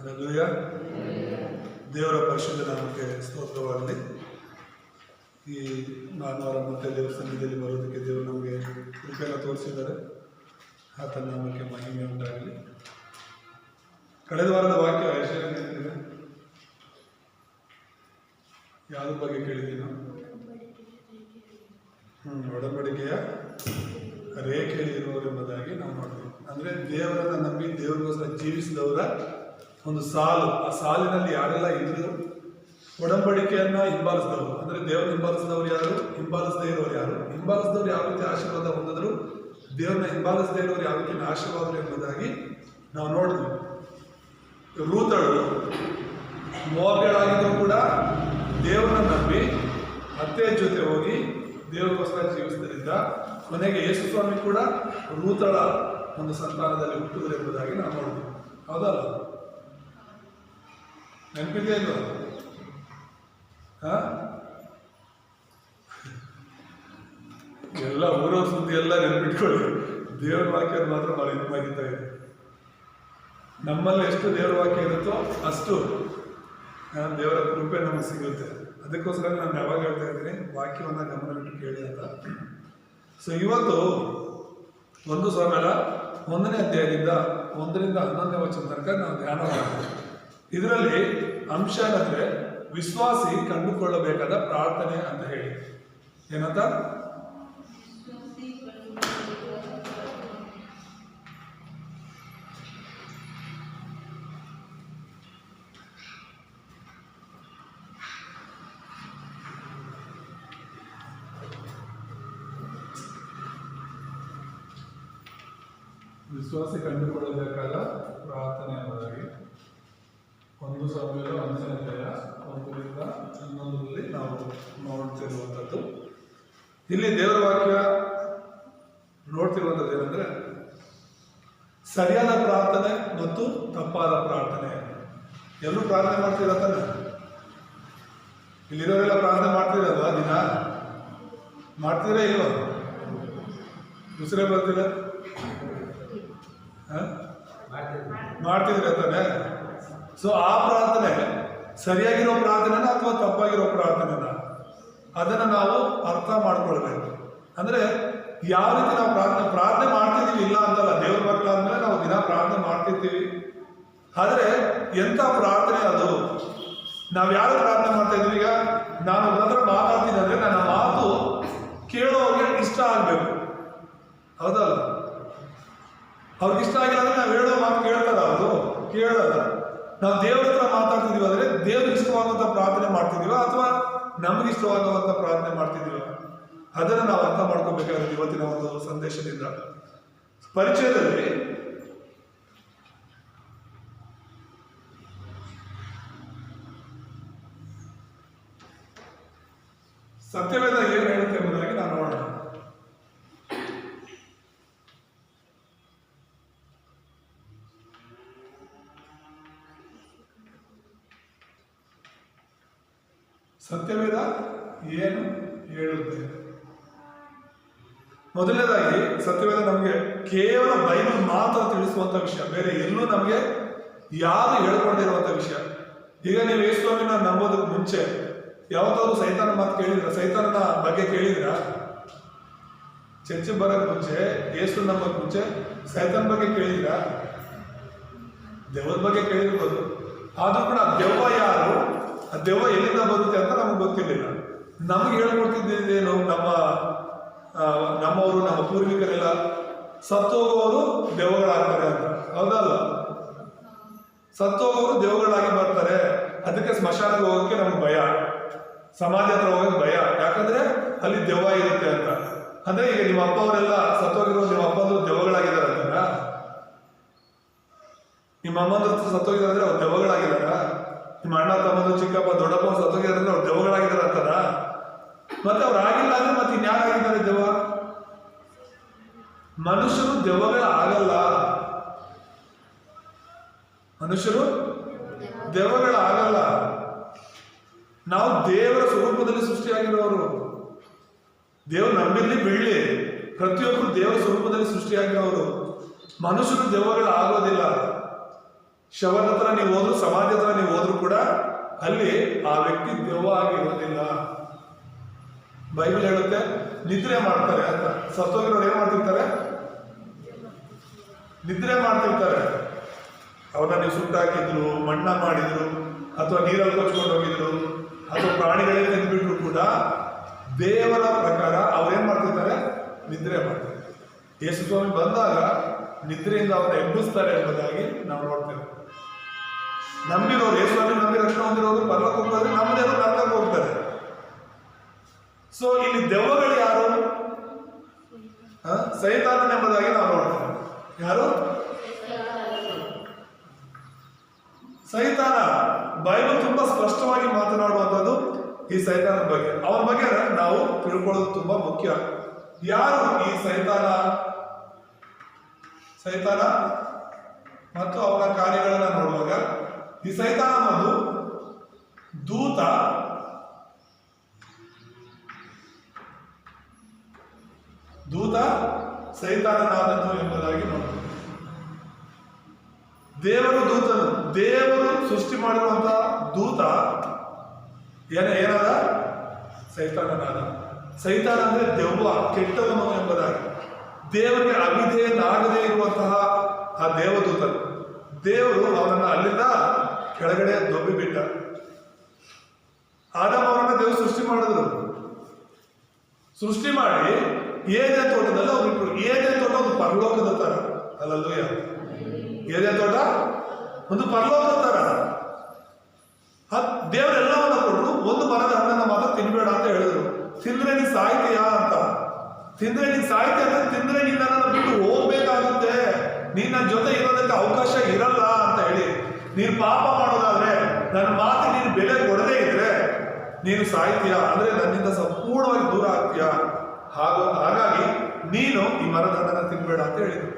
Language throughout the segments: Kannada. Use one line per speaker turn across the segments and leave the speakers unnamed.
ಹಲ್ಲೆಲೂಯಾ. ದೇವರ ಪರಿಶುದ್ಧ ನಾಮಕ್ಕೆ ಸ್ತೋತ್ರವಾಗಲಿ. ಈ ಭಾನುವಾರ ಮತ್ತೆ ದೇವರ ಸನ್ನಿಧಿಯಲ್ಲಿ ಬರೋದಕ್ಕೆ ದೇವರು ನಮಗೆ ಕೃಪೆಯನ್ನು ತೋರಿಸಿದ್ದಾರೆ. ಆತನ ನಾಮಕ್ಕೆ ಮಹಿಮೆ ಉಂಟಾಗಲಿ. ಕಳೆದ ವಾರದ ವಾಕ್ಯ ಯೆಶಾಯನಿಂದ ಯಾವುದ್ರ ಬಗ್ಗೆ ಕೇಳಿದ್ದೀವಿ ನಾವು? ಒಡಂಬಡಿಕೆಯ ರೇಖೆಯಲ್ಲಿ ಇರುವವರೆಂಬುದಾಗಿ ನಾವು ನೋಡ್ತೀವಿ. ಅಂದರೆ ದೇವರನ್ನು ನಂಬಿ ದೇವರಿಗೋಸ್ಕರ ಜೀವಿಸಿದವರ ಒಂದು ಸಾಲು, ಆ ಸಾಲಿನಲ್ಲಿ ಯಾರೆಲ್ಲ ಇದ್ರು ಒಡಂಬಡಿಕೆಯನ್ನ ಹಿಂಬಾಲಿಸಿದವರು, ಅಂದರೆ ದೇವರನ್ನ ಹಿಂಬಾಲಿಸಿದವರು ಯಾರು, ಹಿಂಬಾಲಿಸದೇ ಇರೋರು ಯಾರು, ಹಿಂಬಾಲಿಸಿದವರು ಯಾವ ರೀತಿ ಆಶೀರ್ವಾದ ಹೊಂದಿದ್ರು, ದೇವರನ್ನ ಹಿಂಬಾಲಿಸದೇ ಇರೋರು ಯಾವ ರೀತಿ ನಾಶವಾದರು ಎಂಬುದಾಗಿ ನಾವು ನೋಡಿದ್ವಿ. ರೂತಳು ಮೋಹಗಳಾಗಿದ್ರು ಕೂಡ ದೇವರನ್ನ ನಂಬಿ ಅತ್ತೆಯ ಜೊತೆ ಹೋಗಿ ದೇವರಿಗೋಸ್ಕರ ಜೀವಿಸಿದ್ರಿಂದ ಕೊನೆಗೆ ಯೇಸು ಸ್ವಾಮಿ ಕೂಡ ರೂತಳ ಒಂದು ಸಂತಾನದಲ್ಲಿ ಹುಟ್ಟಿದ್ರು ಎಂಬುದಾಗಿ ನಾವು ನೋಡಿದ್ವಿ. ಹೌದಲ್ಲ? ನೆನಪಿದೆ ಇಲ್ವ? ಎಲ್ಲ ಊರವ್ರ ಸುದ್ದಿ ಎಲ್ಲ ನೆನಪಿಟ್ಕೊಳ್ಳಿ. ದೇವರ ವಾಕ್ಯ ಮಾತ್ರ ಮರೀತಾ ಇದೆ. ನಮ್ಮಲ್ಲಿ ಎಷ್ಟು ದೇವರ ವಾಕ್ಯ ಇರುತ್ತೋ ಅಷ್ಟು ದೇವರ ಕೃಪೆ ನಮಗೆ ಸಿಗುತ್ತೆ. ಅದಕ್ಕೋಸ್ಕರ ನಾನು ಯಾವಾಗ ಹೇಳ್ತಾ ಇದ್ದೀನಿ, ವಾಕ್ಯವನ್ನು ಗಮನವಿಟ್ಟು ಕೇಳಿ ಅಂತ. ಸೊ ಇವತ್ತು 1 ಸಾಮ್ಯಲ 1ನೇ ಅಧ್ಯಾಯದಿಂದ 1ರಿಂದ 11ನೇ ವಚನ ತನಕ ನಾವು ಧ್ಯಾನ ಮಾಡ್ತೀವಿ. ಇದರಲ್ಲಿ ಅಂಶ ಏನಂದ್ರೆ ವಿಶ್ವಾಸಿ ಕಂಡುಕೊಳ್ಳಬೇಕಾದ ಪ್ರಾರ್ಥನೆ ಅಂತ ಹೇಳಿ. ಏನಂತ? ವಿಶ್ವಾಸಿ ಕಂಡುಕೊಳ್ಳಬೇಕಾದ ಪ್ರಾರ್ಥನೆ ಎಂಬುದಾಗಿ 1 ಸಾಮ್ಯಲ 1ನೇ ಅಧ್ಯಾಯ 1ರಿಂದ 11ರಲ್ಲಿ ನಾವು ನೋಡ್ತಿರುವಂಥದ್ದು. ಇಲ್ಲಿ ದೇವರ ವಾಕ್ಯ ನೋಡ್ತಿರುವಂಥದ್ದು ಏನಂದ್ರೆ ಸರಿಯಾದ ಪ್ರಾರ್ಥನೆ ಮತ್ತು ತಪ್ಪಾದ ಪ್ರಾರ್ಥನೆ. ಎಲ್ಲರೂ ಪ್ರಾರ್ಥನೆ ಮಾಡ್ತಿರತ್ತಾನೆ. ಇಲ್ಲಿರೋರೆಲ್ಲ ಪ್ರಾರ್ಥನೆ ಮಾಡ್ತಿರಲ್ವಾ? ದಿನ ಮಾಡ್ತೀರಾ ಇಲ್ವ? ಉಸಿರೇ ಬರ್ತೀರ? ಮಾಡ್ತಿದ್ರೆ ತಾನೆ. ಸೊ ಆ ಪ್ರಾರ್ಥನೆ ಸರಿಯಾಗಿರೋ ಪ್ರಾರ್ಥನೆನ ಅಥವಾ ತಪ್ಪಾಗಿರೋ ಪ್ರಾರ್ಥನೆನ, ಅದನ್ನು ನಾವು ಅರ್ಥ ಮಾಡ್ಕೊಳ್ಬೇಕು. ಅಂದ್ರೆ ಯಾವ ರೀತಿ ನಾವು ಪ್ರಾರ್ಥನೆ ಮಾಡ್ತಿದ್ದೀವಿ, ಇಲ್ಲ ಅಂತಲ್ಲ, ದೇವ್ರ ಮಕ್ಕಳಾದ್ಮೇಲೆ ನಾವು ದಿನ ಪ್ರಾರ್ಥನೆ ಮಾಡ್ತಿರ್ತೀವಿ. ಆದರೆ ಎಂಥ ಪ್ರಾರ್ಥನೆ ಅದು? ನಾವು ಯಾರು ಪ್ರಾರ್ಥನೆ ಮಾಡ್ತಾ ಇದೀವಿ? ಈಗ ನಾನು ಒಬ್ಬರ ಹತ್ರ ಮಾತಾಡ್ತೀನಿ ಅಂದ್ರೆ ನನ್ನ ಮಾತು ಕೇಳೋರಿಗೆ ಇಷ್ಟ ಆಗ್ಬೇಕು. ಹೌದಲ್ಲ? ಅವ್ರಿಗೆ ಇಷ್ಟ ಆಗಿಲ್ಲ ಅಂದ್ರೆ ನಾವು ಹೇಳೋ ಮಾತು ಕೇಳ್ತಾರ? ಅವರು ಕೇಳಲ್ಲ. ನಾವು ದೇವ್ರ ಹತ್ರ ಮಾತಾಡ್ತಿದೀವಿ ಅಂದ್ರೆ ದೇವ್ರಿಗೆ ಇಷ್ಟವಾಗುವಂತ ಪ್ರಾರ್ಥನೆ ಮಾಡ್ತಿದೀವ ಅಥವಾ ನಮ್ಗೆ ಇಷ್ಟವಾಗುವಂತ ಪ್ರಾರ್ಥನೆ ಮಾಡ್ತಿದೀವ? ಅದನ್ನು ನಾವು ಅರ್ಥ ಮಾಡ್ಕೋಬೇಕಾಗುತ್ತೆ ಇವತ್ತಿನ ಒಂದು ಸಂದೇಶದಿಂದ. ಪರಿಚಯದಲ್ಲಿ ಸತ್ಯವೇದ ಏನು ಹೇಳುತ್ತೆ ಎಂಬುದಾಗಿ ನಾವು ನೋಡೋಣ. ಸತ್ಯವೇದ ಏನು ಹೇಳುತ್ತೆ? ಮೊದಲನೇದಾಗಿ ಸತ್ಯವೇದ ನಮಗೆ ಕೇವಲ ಬೈಬಲ್ ಮಾತ್ರ ತಿಳಿಸುವಂತ ವಿಷಯ, ಬೇರೆ ಎಲ್ಲೂ ನಮಗೆ ಯಾರು ಹೇಳ್ಕೊಂಡಿರುವಂತ ವಿಷಯ. ಈಗ ನೀವು ಯೇಸುವಿನ ನಂಬೋದಕ್ಕೆ ಮುಂಚೆ ಯಾವತ್ತಾದ್ರೂ ಸೈತಾನ ಮಾತು ಕೇಳಿದ್ರ? ಸೈತಾನನ ಬಗ್ಗೆ ಕೇಳಿದ್ರ? ಚರ್ಚೆ ಬರೋಕ್ ಮುಂಚೆ, ಯೇಸು ನಂಬೋಕ್ ಮುಂಚೆ ಸೈತಾನ ಬಗ್ಗೆ ಕೇಳಿದ್ರ? ದೆವ್ವದ ಬಗ್ಗೆ ಕೇಳಿರ್ಬೋದು. ಆದ್ರೂ ಕೂಡ ದೆವ್ವ ಯಾರು, ಆ ದೆವ್ವ ಎಲ್ಲಿಂದ ಬರುತ್ತೆ ಅಂತ ನಮಗೆ ಗೊತ್ತಿರಲಿಲ್ಲ. ನಮಗೆ ಹೇಳ್ಕೊಡ್ತಿದ್ದೇನು, ನಮ್ಮವರು ನಮ್ಮ ಪೂರ್ವಿಕರೆಲ್ಲ ಸತ್ತೋಗುವವರು ದೆವ್ವಗಳಾಗ್ತಾರೆ ಅಂತ. ಹೌದಲ್ಲ? ಸತ್ತೋಗುವವರು ದೆವ್ವಗಳಾಗಿ ಬರ್ತಾರೆ. ಅದಕ್ಕೆ ಸ್ಮಶಾನಕ್ಕೆ ಹೋಗೋಕ್ಕೆ ನಮ್ಗೆ ಭಯ, ಸಮಾಜ ಹತ್ರ ಹೋಗೋಕೆ ಭಯ. ಯಾಕಂದ್ರೆ ಅಲ್ಲಿ ದೆವ್ವ ಇರುತ್ತೆ ಅಂತ. ಅಂದ್ರೆ ಈಗ ನಿಮ್ಮ ಅಪ್ಪ ಅವರೆಲ್ಲ ಸತ್ತೋಗಿರೋ ನಿಮ್ಮ ಅಪ್ಪಂದ್ರು ದೆವ್ವಗಳಾಗಿದ್ದಾರೆ ಅಂತಾರ? ನಿಮ್ಮ ಅಮ್ಮಂದ್ರ ಸತ್ತೋಗಿದ್ದಾರೆ ಅಂದ್ರೆ ಅವ್ರು ದೆವ್ವಗಳಾಗಿದಾರ? ನಿಮ್ಮ ಅಣ್ಣ ತಮ್ಮಂದ್ರು ಚಿಕ್ಕಪ್ಪ ದೊಡ್ಡಪ್ಪ ಸತ್ತೋಗಿದ್ದಾರೆ ಅಂದ್ರೆ ಅವ್ರು ದೆವ್ವಗಳಾಗಿದ್ದಾರೆ ಅಂತಾರ? ಮತ್ತೆ ಅವ್ರು ಆಗಿಲ್ಲ ಅಂದ್ರೆ ಮತ್ತೆ ಇನ್ಯಾರಾಗಿದ್ದಾರೆ ದೆವ್ವ? ಮನುಷ್ಯರು ದೆವ್ವಗಳಾಗಲ್ಲ. ಮನುಷ್ಯರು ದೆವ್ವಗಳಾಗಲ್ಲ. ನಾವು ದೇವರ ಸ್ವರೂಪದಲ್ಲಿ ಸೃಷ್ಟಿಯಾಗಿರೋರು. ದೇವರು ನಂಬಿರ್ಲಿ ಬಿಡ್ಲಿ, ಪ್ರತಿಯೊಬ್ಬರು ದೇವರ ಸ್ವರೂಪದಲ್ಲಿ ಸೃಷ್ಟಿಯಾಗಿರೋರು. ಮನುಷ್ಯರು ದೆವ್ವಗಳು ಆಗೋದಿಲ್ಲ. ಶವನ ಹತ್ರ ನೀವು ಹೋದ್ರು, ಸಮಾಧಿ ಹತ್ರ ನೀವು ಹೋದ್ರು ಕೂಡ ಅಲ್ಲಿ ಆ ವ್ಯಕ್ತಿ ದೆವ್ವ ಆಗಿರೋದಿಲ್ಲ. ಬೈಬಲ್ ಹೇಳುತ್ತೆ ನಿದ್ರೆ ಮಾಡ್ತಾರೆ ಅಂತ. ಸತ್ತೋಗಿರೋರು ಏನ್ ಮಾಡ್ತಿರ್ತಾರೆ? ನಿದ್ರೆ ಮಾಡ್ತಿರ್ತಾರೆ. ಅವನ್ನ ನೀವು ಸುಟ್ಟಾಕಿದ್ರು, ಮಣ್ಣ ಮಾಡಿದ್ರು, ಅಥವಾ ನೀರಲ್ಲಿ ಕೊಚ್ಕೊಂಡು ಹೋಗಿದ್ರು, ಅಥವಾ ಪ್ರಾಣಿಗಳೇ ತಿಂದ್ಬಿಟ್ರು ಕೂಡ ದೇವರ ಪ್ರಕಾರ ಅವ್ರೇನ್ ಮಾಡ್ತಿರ್ತಾರೆ? ನಿದ್ರೆ ಮಾಡ್ತಾರೆ. ಯೇಸು ಸ್ವಾಮಿ ಬಂದಾಗ ನಿದ್ರೆಯಿಂದ ಅವನ್ನ ಎಬ್ಬಿಸ್ತಾರೆ ಎಂಬುದಾಗಿ ನಾವು ನೋಡ್ತೇವೆ. ನಂಬಿರೋರು, ಯೇಸು ಸ್ವಾಮಿ ನಂಬಿ ರಕ್ಷಣೆ ಹೊಂದಿರೋರು ಪರಲೋಕ ಹೋಗ್ತಾರೆ, ನಮ್ಮದೇನೋ ನರಕಕ್ಕೆ ಹೋಗ್ತಾರೆ. ಸೊ ಇಲ್ಲಿ ದೆವ್ವಗಳು ಯಾರು? ಸೈತಾನ ಎಂಬುದಾಗಿ ನಾವು ನೋಡ್ತೇವೆ. ಯಾರು? ಸೈತಾನ. ಬೈಬಲ್ ತುಂಬಾ ಸ್ಪಷ್ಟವಾಗಿ ಮಾತನಾಡುವಂಥದ್ದು ಈ ಸೈತಾನದ ಬಗ್ಗೆ. ಅವನ ಬಗ್ಗೆ ನಾವು ತಿಳ್ಕೊಳ್ಳೋದು ತುಂಬಾ ಮುಖ್ಯ. ಯಾರು ಈ ಸೈತಾನ ಮತ್ತು ಅವನ ಕಾರ್ಯಗಳನ್ನ ನೋಡುವಾಗ ಈ ಸೈತಾನ ಒಂದು ದೂತ ಸೈತಾನನಾದನು ಎಂಬುದಾಗಿ ನೋಡ್ತೀವಿ. ದೇವರು ದೂತನು, ದೇವರು ಸೃಷ್ಟಿ ಮಾಡಿರುವಂತಹ ದೂತ ಏನಾದ? ಸೈತಾನನಾದ. ಸೈತಾನ ಅಂದ್ರೆ ದೆವ್ವ, ಕೆಟ್ಟವನು ಎಂಬುದಾಗಿ. ದೇವರಿಗೆ ಅವಿಧೇಯನಾಗದೇ ಇರುವಂತಹ ಆ ದೇವದೂತನು, ದೇವರು ಅವನನ್ನ ಅಲ್ಲಿಂದ ಕೆಳಗಡೆ ದೊಬ್ಬಿ ಬಿಟ್ಟ. ಆದಮ ಅವರನ್ನ ದೇವರು ಸೃಷ್ಟಿ ಮಾಡಿದ್ರು. ಸೃಷ್ಟಿ ಮಾಡಿ ಏದೇನ್ ತೋಟದಲ್ಲಿ ಅವ್ರು ಇಟ್ರು. ಏದೇನ್ ತೋಟ ಒಂದು ಪರಲೋಕದ ತರ. ಅಲ್ಲಲ್ಲೂಯ್ಯ. ಏದೇನ್ ತೋಟ ಒಂದು ಪರಲೋಕದ ತರ. ದೇವರೆಲ್ಲವನ್ನ ಕೊಟ್ಟರು. ಒಂದು ಮರದ ಹಣ್ಣನ್ನ ಮಾತ್ರ ತಿನ್ಬೇಡ ಅಂತ ಹೇಳಿದ್ರು. ತಿಂದ್ರೆ ನೀನ್ ಸಾಯ್ತೀಯಾ ಅಂತ. ತಿಂದ್ರೆ ನೀನ್ ಸಾಯ್ತೀಯ ಅಂತ, ತಿಂದ್ರೆ ನೀನ್ ನನ್ನ ಬಿಟ್ಟು ಹೋಗ್ಬೇಕಾಗುತ್ತೆ, ನೀನ್ ನನ್ನ ಜೊತೆ ಇರೋದಕ್ಕೆ ಅವಕಾಶ ಇರಲ್ಲ ಅಂತ ಹೇಳಿ, ನೀನು ಪಾಪ ಮಾಡೋದಾದ್ರೆ, ನನ್ನ ಮಾತು ನೀನು ಬೆಲೆ ಕೊಡದೇ ಇದ್ರೆ ನೀನು ಸಾಯ್ತೀಯ, ಅಂದ್ರೆ ನನ್ನಿಂದ ಸಂಪೂರ್ಣವಾಗಿ ದೂರ ಆಗ್ತೀಯ. ಹಾಗಾಗಿ ನೀನು ಈ ಮರದ ಹಣ್ಣನ್ನ ತಿನ್ಬೇಡ ಅಂತ ಹೇಳಿದ್ರು.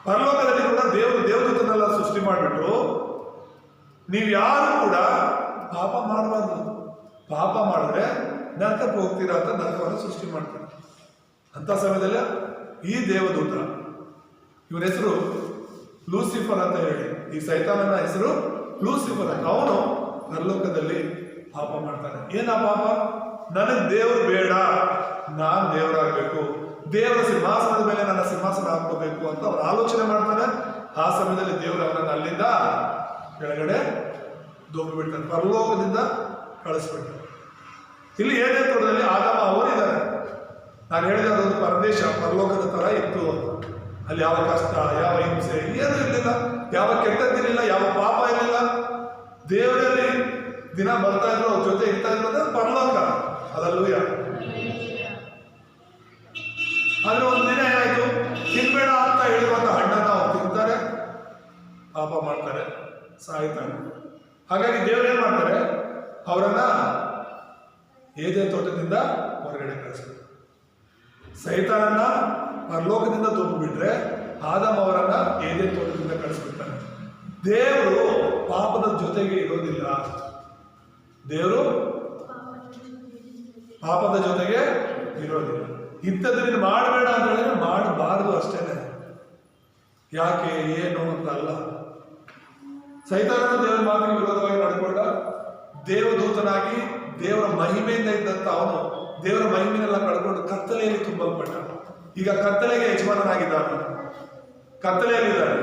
ಪರಲೋಕದಲ್ಲಿ ಕೂಡ ದೇವದೂತನೆಲ್ಲ ಸೃಷ್ಟಿ ಮಾಡಿಬಿಟ್ಟು ನೀವು ಯಾರು ಕೂಡ ಪಾಪ ಮಾಡಬಾರ್ದು, ಪಾಪ ಮಾಡಿದ್ರೆ ನರಕಕ್ಕೆ ಹೋಗ್ತೀರಾ ಅಂತ ನರಕವನ್ನು ಸೃಷ್ಟಿ ಮಾಡ್ತಾರೆ. ಅಂತ ಸಮಯದಲ್ಲಿ ಈ ದೇವದೂತ, ಇವನ ಹೆಸರು ಲೂಸಿಫರ್ ಅಂತ ಹೇಳಿ, ಈ ಸೈತಾನನ ಹೆಸರು ಲೂಸಿಫರ್ ಅಂತ. ಅವನು ಪರಲೋಕದಲ್ಲಿ ಪಾಪ ಮಾಡ್ತಾನೆ. ಏನ ಪಾಪ? ನನಗೆ ದೇವರು ಬೇಡ, ನಾನ್ ದೇವರಾಗಬೇಕು, ದೇವರ ಸಿಂಹಾಸನದ ಮೇಲೆ ನನ್ನ ಸಿಂಹಾಸನ ಹಾಕೋಬೇಕು ಅಂತ ಅವನು ಆಲೋಚನೆ ಮಾಡ್ತಾನೆ. ಆ ಸಮಯದಲ್ಲಿ ದೇವರು ಅವನನ್ನು ಅಲ್ಲಿಂದ ಕೆಳಗಡೆ ದೊಬ್ಬಿಬಿಡ್ತಾನೆ, ಪರಲೋಕದಿಂದ ಕಳಿಸ್ಬಿಡ್ತಾನೆ. ಇಲ್ಲಿ ಏನೇ ತೋಟದಲ್ಲಿ ಆದಾಮ ಅವರು ಇದ್ದಾರೆ. ನಾನು ಹೇಳಿದ ಅದೊಂದು ಪರದೇಶ, ಪರಲೋಕದ ತರ ಇತ್ತು ಅಂತ. ಅಲ್ಲಿ ಯಾವ ಕಷ್ಟ, ಯಾವ ಹಿಂಸೆ ಏನೂ ಇರಲಿಲ್ಲ, ಯಾವ ಕೆಟ್ಟದ್ದಿರಲಿಲ್ಲ, ಯಾವ ಪಾಪ ಇರಲಿಲ್ಲ. ದೇವರಲ್ಲಿ ದಿನ ಬರ್ತಾ ಇದ್ರು, ಅವ್ರ ಜೊತೆ ಇರ್ತಾ ಇದ್ರು. ಅಂದ್ರೆ ಪರಲೋಕ. ಅಲ್ಲೂಯ್ಯ. ಆದ್ರೆ ಒಂದು ದಿನ ಏನಾಯ್ತು? ತಿನ್ಬೇಡ ಅಂತ ಹೇಳಿರುವಂತ ಹಣ್ಣನ್ನ ಅವ್ರು ತಿಂತಾರೆ, ಪಾಪ ಮಾಡ್ತಾರೆ, ಸಾಯ್ತಾರೆ. ಹಾಗಾಗಿ ದೇವರು ಏನ್ ಮಾಡ್ತಾರೆ? ಅವರನ್ನ ಏದೇ ತೋಟದಿಂದ ಹೊರಗಡೆ ಕಳಿಸ್ತಾರೆ. ಸೈತಾನನ್ನ ಪರಲೋಕದಿಂದ ತುಂಬಿಬಿಟ್ರೆ ಆದಮ್ ಅವರನ್ನ ಏದೇ ತೋಟದಿಂದ ಕಳಿಸ್ಬಿಡ್ತಾನೆ. ದೇವರು ಪಾಪದ ಜೊತೆಗೆ ಇರೋದಿಲ್ಲ. ದೇವರು ಪಾಪದ ಜೊತೆಗೆ ಇರೋದಿಲ್ಲ. ಇಂಥದ್ದು ನೀನು ಮಾಡಬೇಡ ಅಂತ ಹೇಳಿದ್ರೆ ಮಾಡಬಾರದು ಅಷ್ಟೇನೆ. ಯಾಕೆ ಏನು ಅಂತ ಅಲ್ಲ. ಸೈತಾನನ ದೇವರ ಮಾತಿಗೆ ವಿರೋಧವಾಗಿ ನಡ್ಕೊಂಡ, ದೇವದೂತನಾಗಿ ದೇವರ ಮಹಿಮೆಯಿಂದ ಇದ್ದಂತ ಅವನು ದೇವರ ಮಹಿಮೆನೆಲ್ಲ ಕಳ್ಕೊಂಡು ಕತ್ತಲೆಯಲ್ಲಿ ತುಂಬಲ್ಪಟ್ಟ. ಈಗ ಕತ್ತಲೆಗೆ ಯಜಮಾನನಾಗಿದ್ದಾನೆ, ಕತ್ತಲೆಯಲ್ಲಿದ್ದಾರೆ.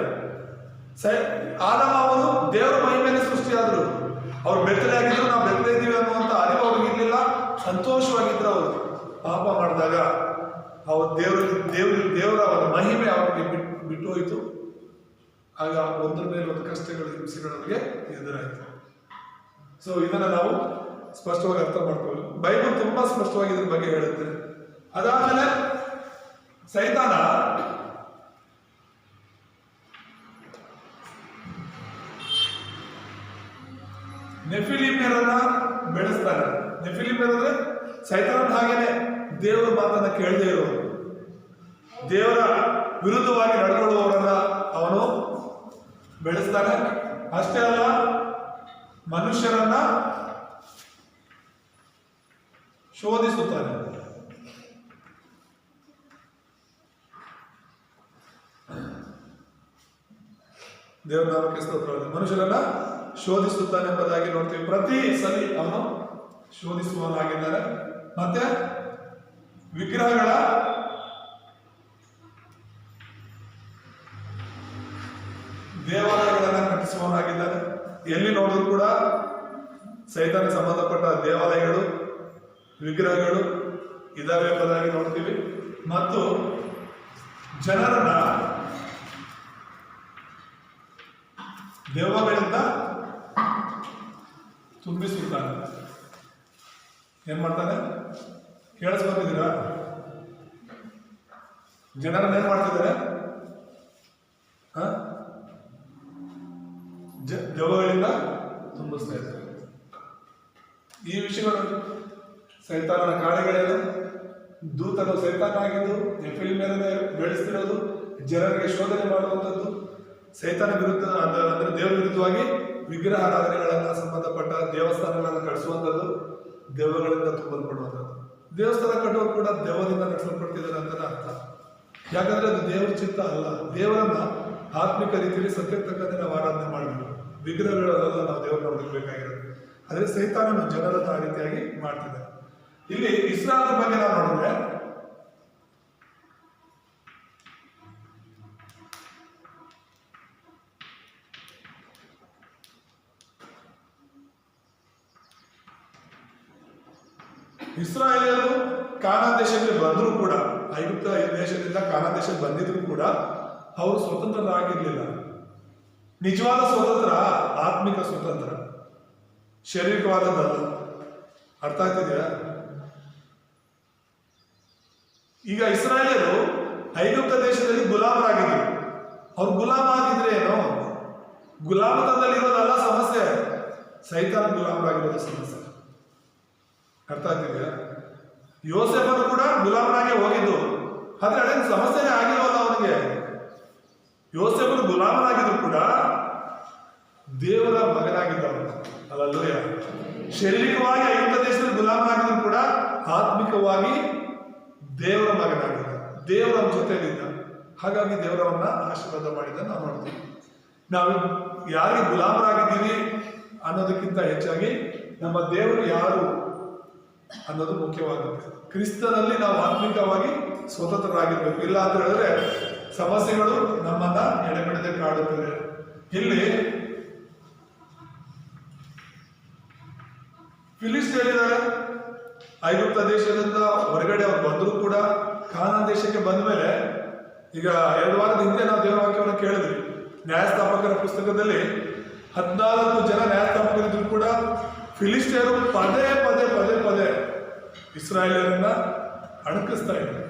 ಆದಮ ಅವರು ದೇವರ ಮಹಿಮೆಯಲ್ಲಿ ಸೃಷ್ಟಿಯಾದರು. ಅವ್ರು ಬೆತ್ತಲೆ ಆಗಿದ್ರು, ನಾವು ಬೆತ್ತಲೆ ಇದ್ದೀವಿ ಅನ್ನುವಂಥ ಅರಿವು ಅವ್ರಿಗಿರ್ಲಿಲ್ಲ. ಸಂತೋಷವಾಗಿದ್ರು. ಅವರು ಪಾಪ ಮಾಡಿದಾಗ ಅವ್ರ ದೇವರ ಅವರ ಮಹಿಮೆ ಅವರಿಗೆ ಬಿಟ್ಟು ಹೋಯಿತು. ಆಗ ಒಂದ್ರ ಮೇಲೆ ಒಂದು ಕಷ್ಟಗಳು, ಹಿಂಸೆಗಳು ಅವರಿಗೆ ಎದುರಾಯಿತು. ಸೊ ಇದನ್ನ ನಾವು ಸ್ಪಷ್ಟವಾಗಿ ಅರ್ಥ ಮಾಡ್ಕೊಳ್ಳಿ. ಬೈಬಲ್ ತುಂಬಾ ಸ್ಪಷ್ಟವಾಗಿ ಇದ್ರ ಬಗ್ಗೆ ಹೇಳುತ್ತೆ. ಅದಾದ್ಮೇಲೆ ಸೈತಾನ ನೆಫಿಲಿಮ್ಯರನ್ನ ಬೆಳೆಸ್ತಾನೆ. ನೆಫಿಲಿಮ್ಯರ್ ಅಂದ್ರೆ ಸೈತಾನನ ಹಾಗೇನೆ ದೇವರ ಮಾತನ್ನ ಕೇಳದೆ ಇರೋರು, ದೇವರ ವಿರುದ್ಧವಾಗಿ ನಡ್ಕೊಳ್ಳುವವರನ್ನ ಅವನು ಬೆಳೆಸ್ತಾನೆ. ಅಷ್ಟೇ ಅಲ್ಲ, ಮನುಷ್ಯರನ್ನ ಶೋಧಿಸುತ್ತಾನೆ. ದೇವರ ನಾಮಕ್ಕೆ ಸ್ತೋತ್ರವಾಗಲಿ. ಮನುಷ್ಯರನ್ನ ಶೋಧಿಸುತ್ತಾನೆ ಎಂಬುದಾಗಿ ನೋಡ್ತೀವಿ. ಪ್ರತಿ ಸಲ ಅವನು ಶೋಧಿಸುವವನಾಗಿದ್ದಾನೆ. ಮತ್ತೆ ವಿಗ್ರಹಗಳ ದೇವಾಲಯಗಳನ್ನ ಕಟ್ಟಿಸುವವನಾಗಿದ್ದಾನೆ. ಎಲ್ಲಿ ನೋಡಿದ್ರು ಕೂಡ ಸೈತಾನಿಗೆ ಸಂಬಂಧಪಟ್ಟ ದೇವಾಲಯಗಳು, ವಿಗ್ರಹಗಳು ಇದಾವೆ ಎಂಬುದಾಗಿ ನೋಡ್ತೀವಿ. ಮತ್ತು ಜನರನ್ನ ದೆವ್ವಗಳಿಂದ ತುಂಬಿಸುತ್ತಾನೆ. ಏನ್ ಮಾಡ್ತಾನೆ? ಕೇಳಿಸ್ಕೊತಿದ್ದೀರಾ? ಜನರನ್ನ ಏನ್ ಮಾಡ್ತಿದ್ದಾರೆ? ದೆವ್ವಗಳಿಂದ ತುಂಬಿಸ್ತಾ ಇದ್ದಾರೆ. ಈ ವಿಷಯಗಳು ಸೈತಾನನ ಕಾರ್ಯಗಳೇನು? ದೂತನು ಸೈತಾನಾಗಿದ್ದು ಎಫಿಲ್ ಮೇಲೆ ಬೆಳೆಸ್ತಿರೋದು, ಜನರಿಗೆ ಶೋಧನೆ ಮಾಡುವಂಥದ್ದು, ಸೈತಾನ ವಿರುದ್ಧ ಅಂದ್ರೆ ದೇವರ ವಿರುದ್ಧವಾಗಿ ವಿಗ್ರಹ ಆರಾಧನೆಗಳನ್ನ ಸಂಬಂಧಪಟ್ಟ ದೇವಸ್ಥಾನಗಳನ್ನು ಕಟ್ಟಿಸುವಂಥದ್ದು, ದೆವ್ವಗಳಿಂದ ತುಂಬಲ್ಪಡುವಂಥದ್ದು. ದೇವಸ್ಥಾನ ಕಟ್ಟುವರು ಕೂಡ ದೆವ್ವದಿಂದ ನಡೆಸಲ್ಪಡ್ತಿದ್ದಾರೆ ಅಂತಾನೆ ಅರ್ಥ. ಯಾಕಂದ್ರೆ ಅದು ದೇವರ ಚಿತ್ತ ಅಲ್ಲ. ದೇವರನ್ನ ಆತ್ಮಿಕ ರೀತಿಯಲ್ಲಿ ಸತ್ಯಕ್ಕೆ ತಕ್ಕಂತೆ ನಾವು ಆರಾಧನೆ ಮಾಡಬೇಕು. ವಿಗ್ರಹಗಳೆಲ್ಲ ನಾವು ದೇವರನ್ನ ಹುಡುಕಬೇಕಾಗಿರೋದು. ಆದರೆ ಸೈತಾನನು ಜನರನ್ನು ಆ ರೀತಿಯಾಗಿ ಮಾಡ್ತಿದ್ದಾರೆ. ಇಲ್ಲಿ ಇಸ್ರಾಯೇಲ್ ಬಗ್ಗೆ ನಾವು ನೋಡಿದ್ರೆ ಇಸ್ರಾಯೇಲರು ಕಾನಾನ್ ದೇಶಕ್ಕೆ ಬಂದರೂ ಕೂಡ, ಐಗುಪ್ತ ದೇಶದಿಂದ ಕಾನಾನ್ ದೇಶಕ್ಕೆ ಬಂದಿದ್ರು ಕೂಡ ಅವರು ಸ್ವತಂತ್ರರಾಗಿರ್ಲಿಲ್ಲ. ನಿಜವಾದ ಸ್ವತಂತ್ರ ಆತ್ಮಿಕ ಸ್ವತಂತ್ರ, ಶಾರೀರಿಕವಾದದ್ದಲ್ಲ. ಅರ್ಥ ಆಗ್ತಿದೆಯಾ? ಈಗ ಇಸ್ರಾಯೇಲರು ಐಗುಪ್ತ ದೇಶದಲ್ಲಿ ಗುಲಾಮರಾಗಿದ್ರು. ಅವ್ರು ಗುಲಾಮ ಆಗಿದ್ರೆ ಏನು? ಗುಲಾಮತನದಲ್ಲಿರೋದಲ್ಲ ಸಮಸ್ಯೆ, ಸೈತಾನ ಗುಲಾಮರಾಗಿರೋದು ಸಮಸ್ಯೆ. ಅರ್ಥ ಆಗ್ತಿದೆಯಾ? ಯೋಸೇಫನು ಕೂಡ ಗುಲಾಮನಾಗೆ ಹೋಗಿದ್ದು, ಆದ್ರೆ ಅದೇನು ಸಮಸ್ಯೆನೇ ಆಗಿಲ್ವಲ್ಲ ಅವನಿಗೆ. ಯೋಸೇಫನು ಗುಲಾಮನಾಗಿದ್ರು ಕೂಡ ದೇವರ ಮಗನಾಗಿದ್ದವನು. ಅಲ್ಲೂಯ. ಶಾರೀರಿಕವಾಗಿ ಐಗುಪ್ತ ದೇಶದಲ್ಲಿ ಗುಲಾಮನಾಗಿದ್ರು ಕೂಡ ಆತ್ಮಿಕವಾಗಿ ದೇವರ ಮಗನಾಗಿದ್ದ, ದೇವರ ಜೊತೆಗಿದ್ದ. ಹಾಗಾಗಿ ದೇವರವನ್ನ ಆಶೀರ್ವಾದ ಮಾಡಿದ್ದ ನಾವು ನೋಡ್ತೀವಿ. ನಾವು ಯಾರಿಗೆ ಗುಲಾಮರಾಗಿದ್ದೀವಿ ಅನ್ನೋದಕ್ಕಿಂತ ಹೆಚ್ಚಾಗಿ ನಮ್ಮ ದೇವರು ಯಾರು ಅನ್ನೋದು ಮುಖ್ಯವಾಗುತ್ತೆ. ಕ್ರಿಸ್ತನಲ್ಲಿ ನಾವು ಆತ್ಮಿಕವಾಗಿ ಸ್ವತಂತ್ರರಾಗಿರ್ಬೇಕು. ಇಲ್ಲ ಅಂತ ಹೇಳಿದ್ರೆ ಸಮಸ್ಯೆಗಳು ನಮ್ಮನ್ನ ಎಡೆಬಿಡದೆ ಕಾಡುತ್ತದೆ. ಇಲ್ಲಿ ಫಿಲಿಸ್ತೀಯರಿದ್ದಾರೆ. ಐಗುಪ್ತ ದೇಶದಿಂದ ಹೊರಗಡೆ ಅವ್ರು ಬಂದರೂ ಕೂಡ ಕಾನಾನ್ ದೇಶಕ್ಕೆ ಬಂದ ಮೇಲೆ, ಈಗ 2 ವಾರದ ಹಿಂದೆ ನಾವು ದೇವರ ವಾಕ್ಯವನ್ನು ಕೇಳಿದ್ವಿ. ನ್ಯಾಯಸ್ಥಾಪಕರ ಪುಸ್ತಕದಲ್ಲಿ 14 ಜನ ನ್ಯಾಯಸ್ಥಾಪಕರಿದ್ರು ಕೂಡ ಫಿಲಿಸ್ತೀಯರು ಪದೇ ಪದೇ ಪದೇ ಪದೇ ಇಸ್ರಾಯೇಲರನ್ನ ಅಣಕಿಸ್ತಾ ಇದ್ರು,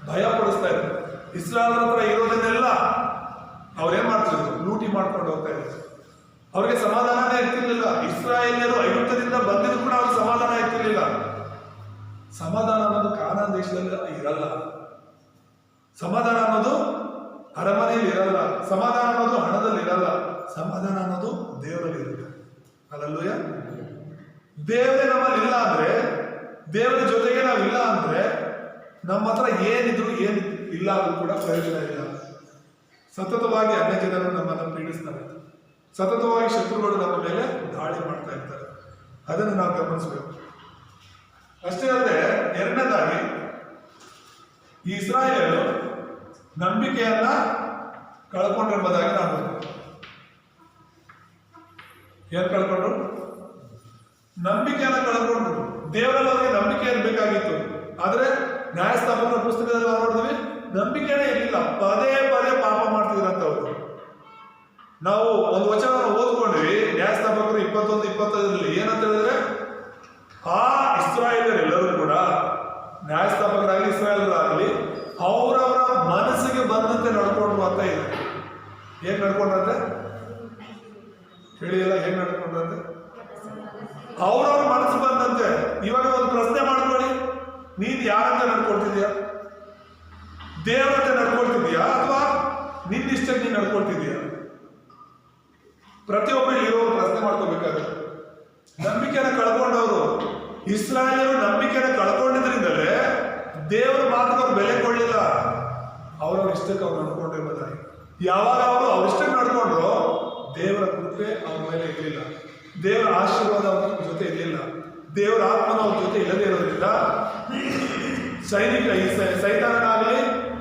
ಭಯ ಪಡಿಸ್ತಾ ಇದ್ರು. ಇಸ್ರಾಯೇಲರ ಹತ್ರ ಇರೋದನ್ನೆಲ್ಲ ಅವ್ರೇನ್ ಮಾಡ್ತಿದ್ರು? ಲೂಟಿ ಮಾಡ್ಕೊಂಡು ಹೋಗ್ತಾ ಇದ್ರು. ಅವ್ರಿಗೆ ಸಮಾಧಾನನೇ ಇರ್ತಿರ್ಲಿಲ್ಲ. ಇಸ್ರಾಯೇಲ್ಯರು ಐಗುಪ್ತದಿಂದ ಬಂದಿದ್ರು ಕೂಡ ಅವ್ರಿಗೆ ಸಮಾಧಾನ ಇರ್ತಿರ್ಲಿಲ್ಲ. ಸಮಾಧಾನ ಅನ್ನೋದು ಕಾನಾನ್ ದೇಶದಲ್ಲಿ ಇರಲ್ಲ. ಸಮಾಧಾನ ಅನ್ನೋದು ಅರಮನೆಯಲ್ಲಿ ಇರಲ್ಲ. ಸಮಾಧಾನ ಅನ್ನೋದು ಹಣದಲ್ಲಿ ಇರಲ್ಲ. ಸಮಾಧಾನ ಅನ್ನೋದು ದೇವರಲ್ಲಿ ಇರುತ್ತೆ. ಅಲ್ಲೂಯ. ದೇವರೇ ನಮ್ಮಲ್ಲಿ ಇಲ್ಲ ಅಂದ್ರೆ, ದೇವರ ಜೊತೆಗೆ ನಾವಿಲ್ಲ ಅಂದ್ರೆ, ನಮ್ಮ ಹತ್ರ ಏನಿದ್ರು ಏನು ಇಲ್ಲ ಆದ್ರೂ ಕೂಡ ಪ್ರಯೋಜನ ಇಲ್ಲ. ಸತತವಾಗಿ ಅನ್ಯ ಜನರು ನಮ್ಮನ್ನು ಪೀಡಿಸ್ತಾರೆ. ಸತತವಾಗಿ ಶತ್ರುಗಳು ನಮ್ಮ ಮೇಲೆ ದಾಳಿ ಮಾಡ್ತಾ ಇರ್ತಾರೆ. ಅದನ್ನು ನಾವು ಗಮನಿಸಬೇಕು. ಅಷ್ಟೇ ಅಲ್ಲದೆ, ಎರಡನೇದಾಗಿ ಈ ಇಸ್ರಾಯೇಲರು ನಂಬಿಕೆಯನ್ನ ಕಳ್ಕೊಂಡೆಂಬುದಾಗಿ ನಾವು ಏನ್ ಕಳ್ಕೊಂಡ್ರು? ನಂಬಿಕೆಯನ್ನ ಕಳ್ಕೊಂಡ್ರು. ದೇವರಲ್ಲಿ ಅವರಿಗೆ ನಂಬಿಕೆ ಇರಬೇಕಾಗಿತ್ತು. ಆದ್ರೆ ನ್ಯಾಯಸ್ಥಾಪಕರ ಪುಸ್ತಕದಲ್ಲಿ ನಾವು ನೋಡಿದ್ವಿ, ನಂಬಿಕೆನೇ ಇರಲಿಲ್ಲ. ಪದೇ ಪದೇ ಪಾಪ ಮಾಡ್ತಿದ್ರಂತವ್ರು. ನಾವು ಒಂದು ವಚನ ಓದ್ಕೊಂಡ್ವಿ, ನ್ಯಾಯಸ್ಥಾಪಕರು 21-25 ಏನಂತ ಹೇಳಿದ್ರೆ, ಆ ಇಸ್ರಾಯೇಲರೆಲ್ಲರೂ ಕೂಡ, ನ್ಯಾಯಸ್ಥಾಪಕರಾಗಲಿ ಇಸ್ರಾಯೇಲರಾಗಲಿ, ಅವರವರ ಮನಸ್ಸಿಗೆ ಬಂದಂತೆ ನಡ್ಕೊಂಡ್ರು ಅಂತ ಇದೆ. ಏನ್ ನಡ್ಕೊಂಡ್ರಂತೆ ಹೇಳಿಲ್ಲ? ಏನ್ ನಡ್ಕೊಂಡ್ರಂತೆ? ಅವ್ರವ್ರ ಮನಸ್ಸು ಬಂದಂತೆ. ಇವಾಗ ಒಂದು ಪ್ರಶ್ನೆ ಮಾಡ್ಕೊಳ್ಳಿ, ನೀನ್ ಯಾರಂತ ನಡ್ಕೊಳ್ತಿದ್ಯಾ? ದೇವರಂತೆ ನಡ್ಕೊಳ್ತಿದ್ಯಾ ಅಥವಾ ನಿನ್ನಿಷ್ಟಕ್ಕೆ ನೀನ್ ನಡ್ಕೊಳ್ತಿದ್ಯಾ? ಪ್ರತಿಯೊಬ್ಬರು ಇರೋ ಪ್ರಶ್ನೆ ಮಾಡ್ಕೋಬೇಕಾದ್ರೆ. ನಂಬಿಕೆಯನ್ನು ಕಳ್ಕೊಂಡವರು ಇಸ್ರಾಯೇಲರು ನಂಬಿಕೆಯನ್ನು ಕಳ್ಕೊಂಡಿದ್ರಿಂದಲೇ ದೇವರ ಮಾತಿಗೆ ಅವ್ರು ಬೆಲೆ ಕೊಡಲಿಲ್ಲ. ಅವ್ರವ್ರ ಇಷ್ಟಕ್ಕೆ ಅವ್ರು ನಡ್ಕೊಂಡಿರ್ಬೋದಾಗಿ. ಯಾವಾಗ ಅವರು ಅವ್ರ ಇಷ್ಟಕ್ಕೆ ನಡ್ಕೊಂಡ್ರು ದೇವರ ಕೃಪೆ ಅವ್ರ ಮೇಲೆ ಇರಲಿಲ್ಲ, ದೇವರ ಆಶೀರ್ವಾದ ಅವ್ರ ಜೊತೆ ಇರಲಿಲ್ಲ, ದೇವರ ಆತ್ಮನ ಅವ್ರ ಜೊತೆ ಇಲ್ಲದೆ ಇರೋದ್ರಿಂದ ಸೈತಾನನಾಗಲಿ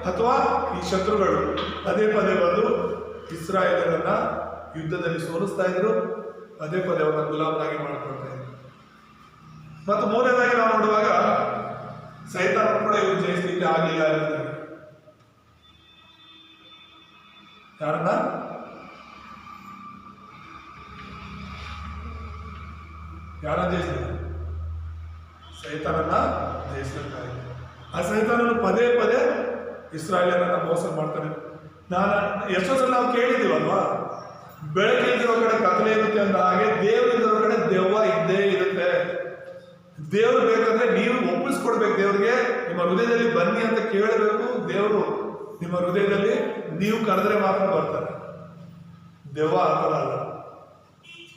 ಅಥವಾ ಈ ಶತ್ರುಗಳು ಪದೇ ಪದೇ ಬಂದು ಇಸ್ರಾಯೇಲರನ್ನ ಯುದ್ಧದಲ್ಲಿ ಸೋಲಿಸ್ತಾ ಇದ್ರು, ಪದೇ ಪದೇ ಅವರನ್ನ ಗುಲಾಮರಾಗಿ ಮಾಡ್ಕೊಳ್ತಾ ಇದ್ರು. ಮತ್ತು ಮೂರನೇದಾಗಿ ನಾವು ನೋಡುವಾಗ ಸೈತಾನ ಕೂಡ ಇವರು ಜಯಿಸಲಿಕ್ಕೆ ಆಗಲಿಲ್ಲ ಎಂಬುದಾಗಿ. ಯಾರನ್ನ? ಯಾರನ್ನ ಜಯಿಸಿದ? ಸೈತಾನನ್ನ ಜಯಿಸಲಿಕ್ಕಾಗಿದೆ. ಆ ಸೈತಾನನು ಪದೇ ಪದೇ ಇಸ್ರಾಯೇಲರನ್ನ ಮೋಸ ಮಾಡ್ತಾನೆ. ಎಷ್ಟೋ ಸಲ ನಾವು ಕೇಳಿದೀವಲ್ವಾ, ಬೆಳಕಿಲ್ದಿರೋ ಕಡೆ ಕತ್ತಲೆ ಇರುತ್ತೆ ಅಂತ, ಹಾಗೆ ದೇವರಿರೋ ಕಡೆ ದೆವ್ವ ಇದ್ದೇ ಇರುತ್ತೆ. ದೇವ್ರು ಬೇಕಂದ್ರೆ ನೀವು ಒಪ್ಪಿಸ್ಕೊಡ್ಬೇಕು ದೇವ್ರಿಗೆ. ನಿಮ್ಮ ಹೃದಯದಲ್ಲಿ ಬನ್ನಿ ಅಂತ ಕೇಳಬೇಕು. ದೇವರು ನಿಮ್ಮ ಹೃದಯದಲ್ಲಿ ನೀವು ಕರೆದ್ರೆ ಮಾತ್ರ ಬರ್ತಾರೆ. ದೆವ್ವ ಆ ಥರ ಅಲ್ಲ,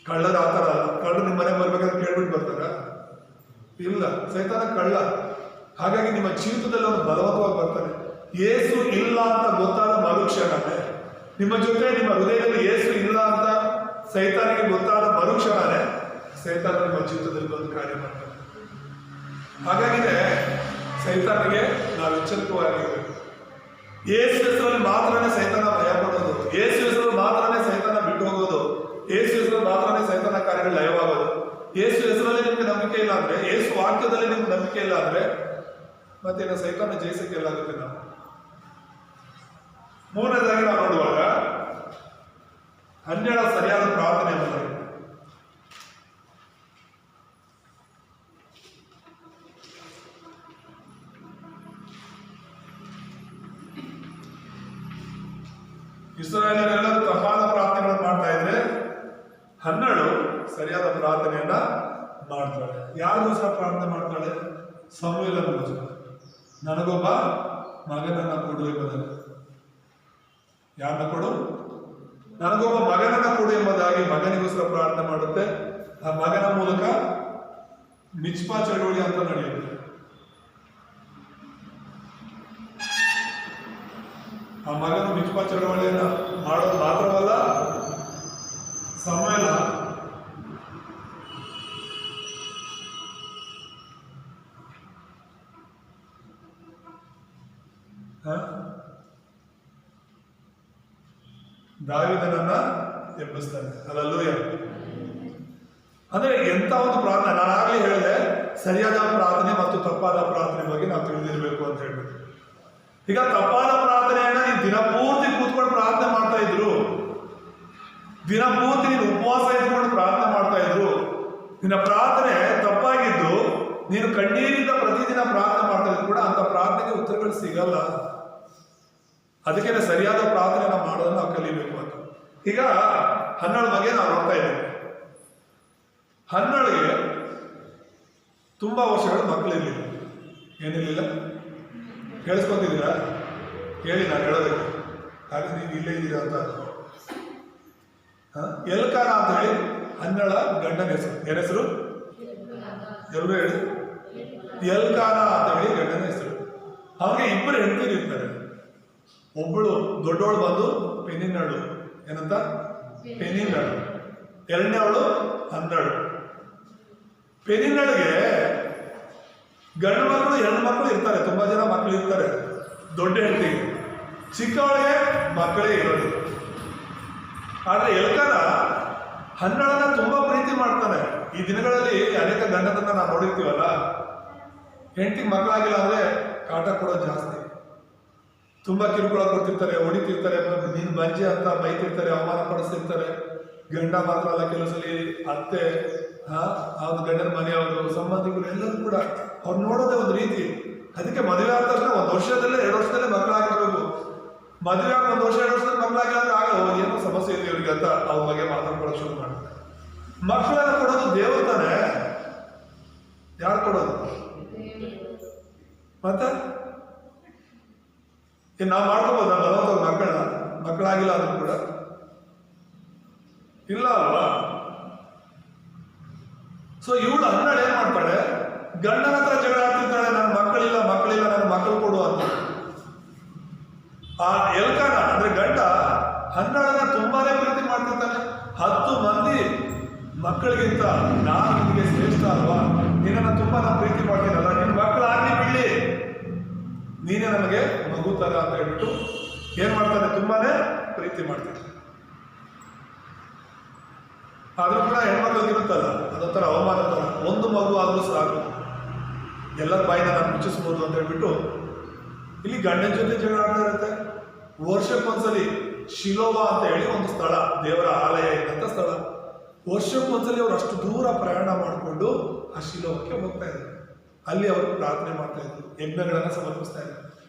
ಕಳ್ಳರ ಆ ಥರ ಅಲ್ಲ. ಕಳ್ಳರು ನಿಮ್ಮ ಮನೆಗೆ ಬರ್ಬೇಕಾದ್ರೆ ಕೇಳ್ಬಿಟ್ಟು ಬರ್ತಾರ? ಇಲ್ಲ, ಸೈತಾನ ಕಳ್ಳ. ಹಾಗಾಗಿ ನಿಮ್ಮ ಜೀವಿತದಲ್ಲಿ ಅವನು ಬಲವಂತವಾಗಿ ಬರ್ತಾನೆ. ಯೇಸು ಇಲ್ಲ ಅಂತ ಗೊತ್ತಾದ ಮರುಕ್ಷಣನೇ, ನಿಮ್ಮ ಜೊತೆ ನಿಮ್ಮ ಹೃದಯದಲ್ಲಿ ಯೇಸು ಇಲ್ಲ ಅಂತ ಸೈತಾನಿಗೆ ಗೊತ್ತಾದ ಮರುಕ್ಷಣನೇ ಸೈತಾನ ನಿಮ್ಮ ಜೀವಿತದಲ್ಲಿ ಒಂದು ಕಾರ್ಯ ಮಾಡ್ತಾನೆ. ಹಾಗಾಗಿದೆ ಸೈತಾನಿಗೆ ನಾವು ಎಚ್ಚರಿಕವಾಗಿರಬೇಕು. ಯೇಸು ಹೆಸರಲ್ಲಿ ಮಾತ್ರನೇ ಸೈತಾನ ಭಯ ಪಡೋದು, ಯೇಸು ಹೆಸರಲ್ಲಿ ಮಾತ್ರನೇ ಸೈತಾನ ಬಿಟ್ಟು ಹೋಗೋದು, ಯೇಸು ಹೆಸರಲ್ಲಿ ಮಾತ್ರನೇ ಸೈತಾನ ಕಾರ್ಯಗಳು ಲಯವಾಗೋದು. ಯೇಸು ಹೆಸರಲ್ಲಿ ನಿಮ್ಗೆ ನಂಬಿಕೆ ಇಲ್ಲ ಅಂದ್ರೆ, ಯೇಸು ವಾಕ್ಯದಲ್ಲಿ ನಿಮ್ಗೆ ನಂಬಿಕೆ ಇಲ್ಲ ಅಂದ್ರೆ ಮತ್ತೇನು ಸೈತಾನ ಜಯಿಸಕ್ಕೆ ಎಲ್ಲಾಗುತ್ತೆ ನಾವು. ಮೂರನೇದಾಗಿ ನಾವು ನೋಡುವಾಗ ಹನ್ನೆರಡ ಸರಿಯಾದ ಪ್ರಾರ್ಥನೆ ಎಂಬುದಾಗಿ. ಇಸ್ರಾಯೇಲರೆಲ್ಲರೂ ತಪ್ಪಾದ ಪ್ರಾರ್ಥನೆಗಳನ್ನು ಮಾಡ್ತಾ ಇದ್ರೆ 12 ಸರಿಯಾದ ಪ್ರಾರ್ಥನೆಯನ್ನ ಮಾಡ್ತಾಳೆ. ಯಾರಿಗೋಸ್ಕರ ಪ್ರಾರ್ಥನೆ ಮಾಡ್ತಾಳೆ? ಸಮುವೇಲನಿಗೋಸ್ಕರ. ನನಗೊಬ್ಬ ಮಗನನ್ನ ಕೊಡು ಎಂಬುದಾಗಿ. ಯಾರನ್ನ ಕೊಡು? ನನಗೊಬ್ಬ ಮಗನನ್ನ ಕೊಡು ಎಂಬುದಾಗಿ ಮಗನಿಗೋಸ್ಕರ ಪ್ರಾರ್ಥನೆ ಮಾಡುತ್ತೆ. ಆ ಮಗನ ಮೂಲಕ ಮಿಚ್ಪಾ ಚಳುವಳಿ ಅಂತ ನಡೆಯುತ್ತೆ. ಆ ಮಗನು ಮಿಚ್ಪಾ ಚಳವಳಿಯನ್ನ ಮಾಡೋದು ಮಾತ್ರವಲ್ಲ, ಸಮುವೇಲ ದಾವೀದನನ್ನ ಎಬ್ಬಿಸ್ತಾನೆ. ಹಲ್ಲೆಲೂಯಾ. ಅಂದ್ರೆ ಎಂತ ಒಂದು ಪ್ರಾರ್ಥನೆ. ನಾನು ಆಗ್ಲೇ ಹೇಳಿದೆ, ಸರಿಯಾದ ಪ್ರಾರ್ಥನೆ ಮತ್ತು ತಪ್ಪಾದ ಪ್ರಾರ್ಥನೆ ಬಗ್ಗೆ ನಾವು ತಿಳಿದಿರ್ಬೇಕು ಅಂತ ಹೇಳ್ಬಿಟ್ಟು. ಈಗ ತಪ್ಪಾದ ಪ್ರಾರ್ಥನೆಯನ್ನ ನೀನು ದಿನಪೂರ್ತಿ ಕೂತ್ಕೊಂಡು ಪ್ರಾರ್ಥನೆ ಮಾಡ್ತಾ ಇದ್ರು, ದಿನಪೂರ್ತಿ ನೀನು ಉಪವಾಸ ಇದ್ಕೊಂಡು ಪ್ರಾರ್ಥನೆ ಮಾಡ್ತಾ ಇದ್ರು, ನಿನ್ನ ಪ್ರಾರ್ಥನೆ ತಪ್ಪಾಗಿದ್ದು ನೀನು ಕಣ್ಣೀರಿಂದ ಪ್ರತಿದಿನ ಪ್ರಾರ್ಥನೆ ಮಾಡ್ತಾ ಇದ್ರು ಕೂಡ ಅಂತ ಪ್ರಾರ್ಥನೆಗೆ ಉತ್ತರಗಳು ಸಿಗಲ್ಲ. ಅದಕ್ಕೆ ಸರಿಯಾದ ಪ್ರಾರ್ಥನೆ ನಾವು ಮಾಡೋದನ್ನ ನಾವು ಕಲಿಬೇಕು ಅಂತ. ಈಗ 12 ಬಗ್ಗೆ ನಾವು ನೋಡ್ತಾ ಇದ್ದೇವೆ. 12ಗೆ ತುಂಬಾ ವರ್ಷಗಳು ಮಕ್ಕಳಿರ್ಲಿಲ್ಲ. ಏನಿರ್ಲಿಲ್ಲ? ಕೇಳಿಸ್ಕೊತಿದ್ದೀರಾ? ಹೇಳಿ ನಾನು ಹೇಳೋದಕ್ಕೆ. ಹಾಗೆ ನೀವು ಇಲ್ಲೇ ಇದ್ದೀರಾ ಅಂತ. ಎಲ್ಕಾನ ಅಂತ ಹೇಳಿ 12 ಗಂಡನ ಹೆಸರು. ಏನ ಹೆಸರು? ಎಲ್ಲರೂ ಹೇಳಿ. ಎಲ್ಕಾನ ಅಂತ ಹೇಳಿ ಗಂಡನ ಹೆಸರು. ಅವ್ರಿಗೆ 2 ಹೆಂಡತಿರು ಇರ್ತಾರೆ. ಒಬ್ಬಳು ದೊಡ್ಡವಳು ಬಂದು ಪೆನಿನ್ನಳು. ಏನಂತ? ಪೆನಿನ್ನಳು. ಎರಡನೇವಳು 12. ಪೆನಿನ್ನಳಿಗೆ ಗಂಡು ಮಕ್ಕಳು 2 ಮಕ್ಕಳು ಇರ್ತಾರೆ. ತುಂಬಾ ಜನ ಮಕ್ಕಳು ಇರ್ತಾರೆ ದೊಡ್ಡ ಹೆಂಡತಿಗೆ. ಚಿಕ್ಕವಳಿಗೆ ಮಕ್ಕಳೇ ಇರೋದು. ಆದ್ರೆ ಎಲ್ಕಾನ 12ನ ತುಂಬಾ ಪ್ರೀತಿ ಮಾಡ್ತಾನೆ. ಈ ದಿನಗಳಲ್ಲಿ ಅನೇಕ ಗಂಡನನ್ನ ನಾವು ನೋಡಿರ್ತೀವಲ್ಲ, ಹೆಂಡತಿಗೆ ಮಕ್ಕಳಾಗಿಲ್ಲ ಅಂದ್ರೆ ಕಾಟ ಕೊಡೋದು ಜಾಸ್ತಿ. ತುಂಬಾ ಕಿರುಕುಳ ಕೊಡ್ತಿರ್ತಾರೆ, ಹೊಡಿತಿರ್ತಾರೆ, ನೀನು ಬಂಜೆ ಅಂತ ಬೈತಿರ್ತಾರೆ, ಅವಮಾನ ಪಡಿಸ್ತಿರ್ತಾರೆ. ಗಂಡ ಮಾತ್ರ ಅಲ್ಲ, ಕೆಲವು ಸಲ ಅತ್ತೆ, ಅವ್ರ ಗಂಡನ ಮನೆಯವರು, ಸಂಬಂಧಿಕರು ಎಲ್ಲರೂ ಕೂಡ ಅವ್ರು ನೋಡೋದೇ ಒಂದು ರೀತಿ. ಅದಕ್ಕೆ ಮದುವೆ ಆದ ತಕ್ಷಣ 1 ವರ್ಷದಲ್ಲೇ 2 ವರ್ಷದಲ್ಲೇ ಮಕ್ಕಳಾಗಿರ್ಬೇಕು. ಮದುವೆ ಆಗ 1 ವರ್ಷ 2 ವರ್ಷದಲ್ಲಿ ಮಕ್ಕಳಾಗಿಲ್ಲ ಅಂದ್ರೆ ಆಗ ಏನೋ ಸಮಸ್ಯೆ ಇದೆ ಇವ್ರಿಗೆ ಅಂತ ಅವ್ರ ಬಗ್ಗೆ ಮಾತಾಡ್ಕೊಳ್ಳೋಕೆ ಶುರು ಮಾಡ್ತಾರೆ. ಮಕ್ಕಳನ್ನ ಕೊಡೋದು ದೇವರು ತಾನೆ. ಯಾರು ಕೊಡೋದು? ಮತ್ತೆ ನಾವು ಮಾಡ್ಕೋಬೋದ ಬಲವಂತ ಮಕ್ಕಳಾಗಿಲ್ಲ ಅಂದ್ರೂ ಕೂಡ? ಇಲ್ಲ ಅಲ್ವಾ? ಸೊ ಇವಳು 12 ಏನ್ ಮಾಡ್ತಾಳೆ? ಗಂಡನ ಹತ್ರ ಜಗಳ ಆಡ್ತಿರ್ತಾಳೆ, ನನ್ನ ಮಕ್ಕಳಿಲ್ಲ ನನ್ನ ಮಕ್ಕಳು ಕೊಡು ಅಂತ. ಆ ಎಲ್ಕಾನ ಅಂದ್ರೆ ಗಂಡ 12ನ ತುಂಬಾನೇ ಪ್ರೀತಿ ಮಾಡ್ತಿರ್ತಾನೆ. 10 ಮಂದಿ ಮಕ್ಕಳಿಗಿಂತ ನಾನು ನಿನಗೆ ಶ್ರೇಷ್ಠ ಅಲ್ವಾ, ನಿನ್ನನ್ನು ತುಂಬಾ ನಾನು ಪ್ರೀತಿ ಮಾಡ್ತೀನಲ್ಲ, ನಿನ್ನ ಮಕ್ಕಳಾಗ್ಲಿ ಬಿಡ್ಲಿ, ನೀನೇ ನಮಗೆ ಮಗು ತರ ಅಂತ ಹೇಳ್ಬಿಟ್ಟು ಏನ್ ಮಾಡ್ತಾನೆ, ತುಂಬಾನೇ ಪ್ರೀತಿ ಮಾಡ್ತಾನೆ. ಆದ್ರೂ ಕೂಡ ಹೆಣ್ಮಕ್ಳಿಗೆ ಇರುತ್ತಲ್ಲ ಅದೊಂಥರ ಅವಮಾನ ತರ, ಒಂದು ಮಗು ಆದ್ರೂ ಸಾಕು, ಎಲ್ಲರ ಬಾಯಿನ ನಾನು ಮುಚ್ಚಿಸ್ಬೋದು ಅಂತ ಹೇಳ್ಬಿಟ್ಟು ಇಲ್ಲಿ ಗಂಡನ ಜೊತೆ ಜಗಳ ಆಡ್ತಾ ಇರುತ್ತೆ. ವರ್ಷಕ್ಕೊಂದ್ಸಲಿ ಶಿಲೋವಾ ಅಂತ ಹೇಳಿ ಒಂದು ಸ್ಥಳ, ದೇವರ ಆಲಯ ಇದ್ದಂಥ ಸ್ಥಳ, ವರ್ಷಕ್ಕೊಂದ್ಸಲಿ ಅವ್ರು ಅಷ್ಟು ದೂರ ಪ್ರಯಾಣ ಮಾಡಿಕೊಂಡು ಆ ಶಿಲೋವಕ್ಕೆ ಹೋಗ್ತಾ ಇದ್ರು. ಅಲ್ಲಿ ಅವರು ಪ್ರಾರ್ಥನೆ ಮಾಡ್ತಾ ಇದ್ರು, ಯಜ್ಞಗಳನ್ನ ಸಮರ್ಪಿಸ್ತಾ ಇದ್ರು.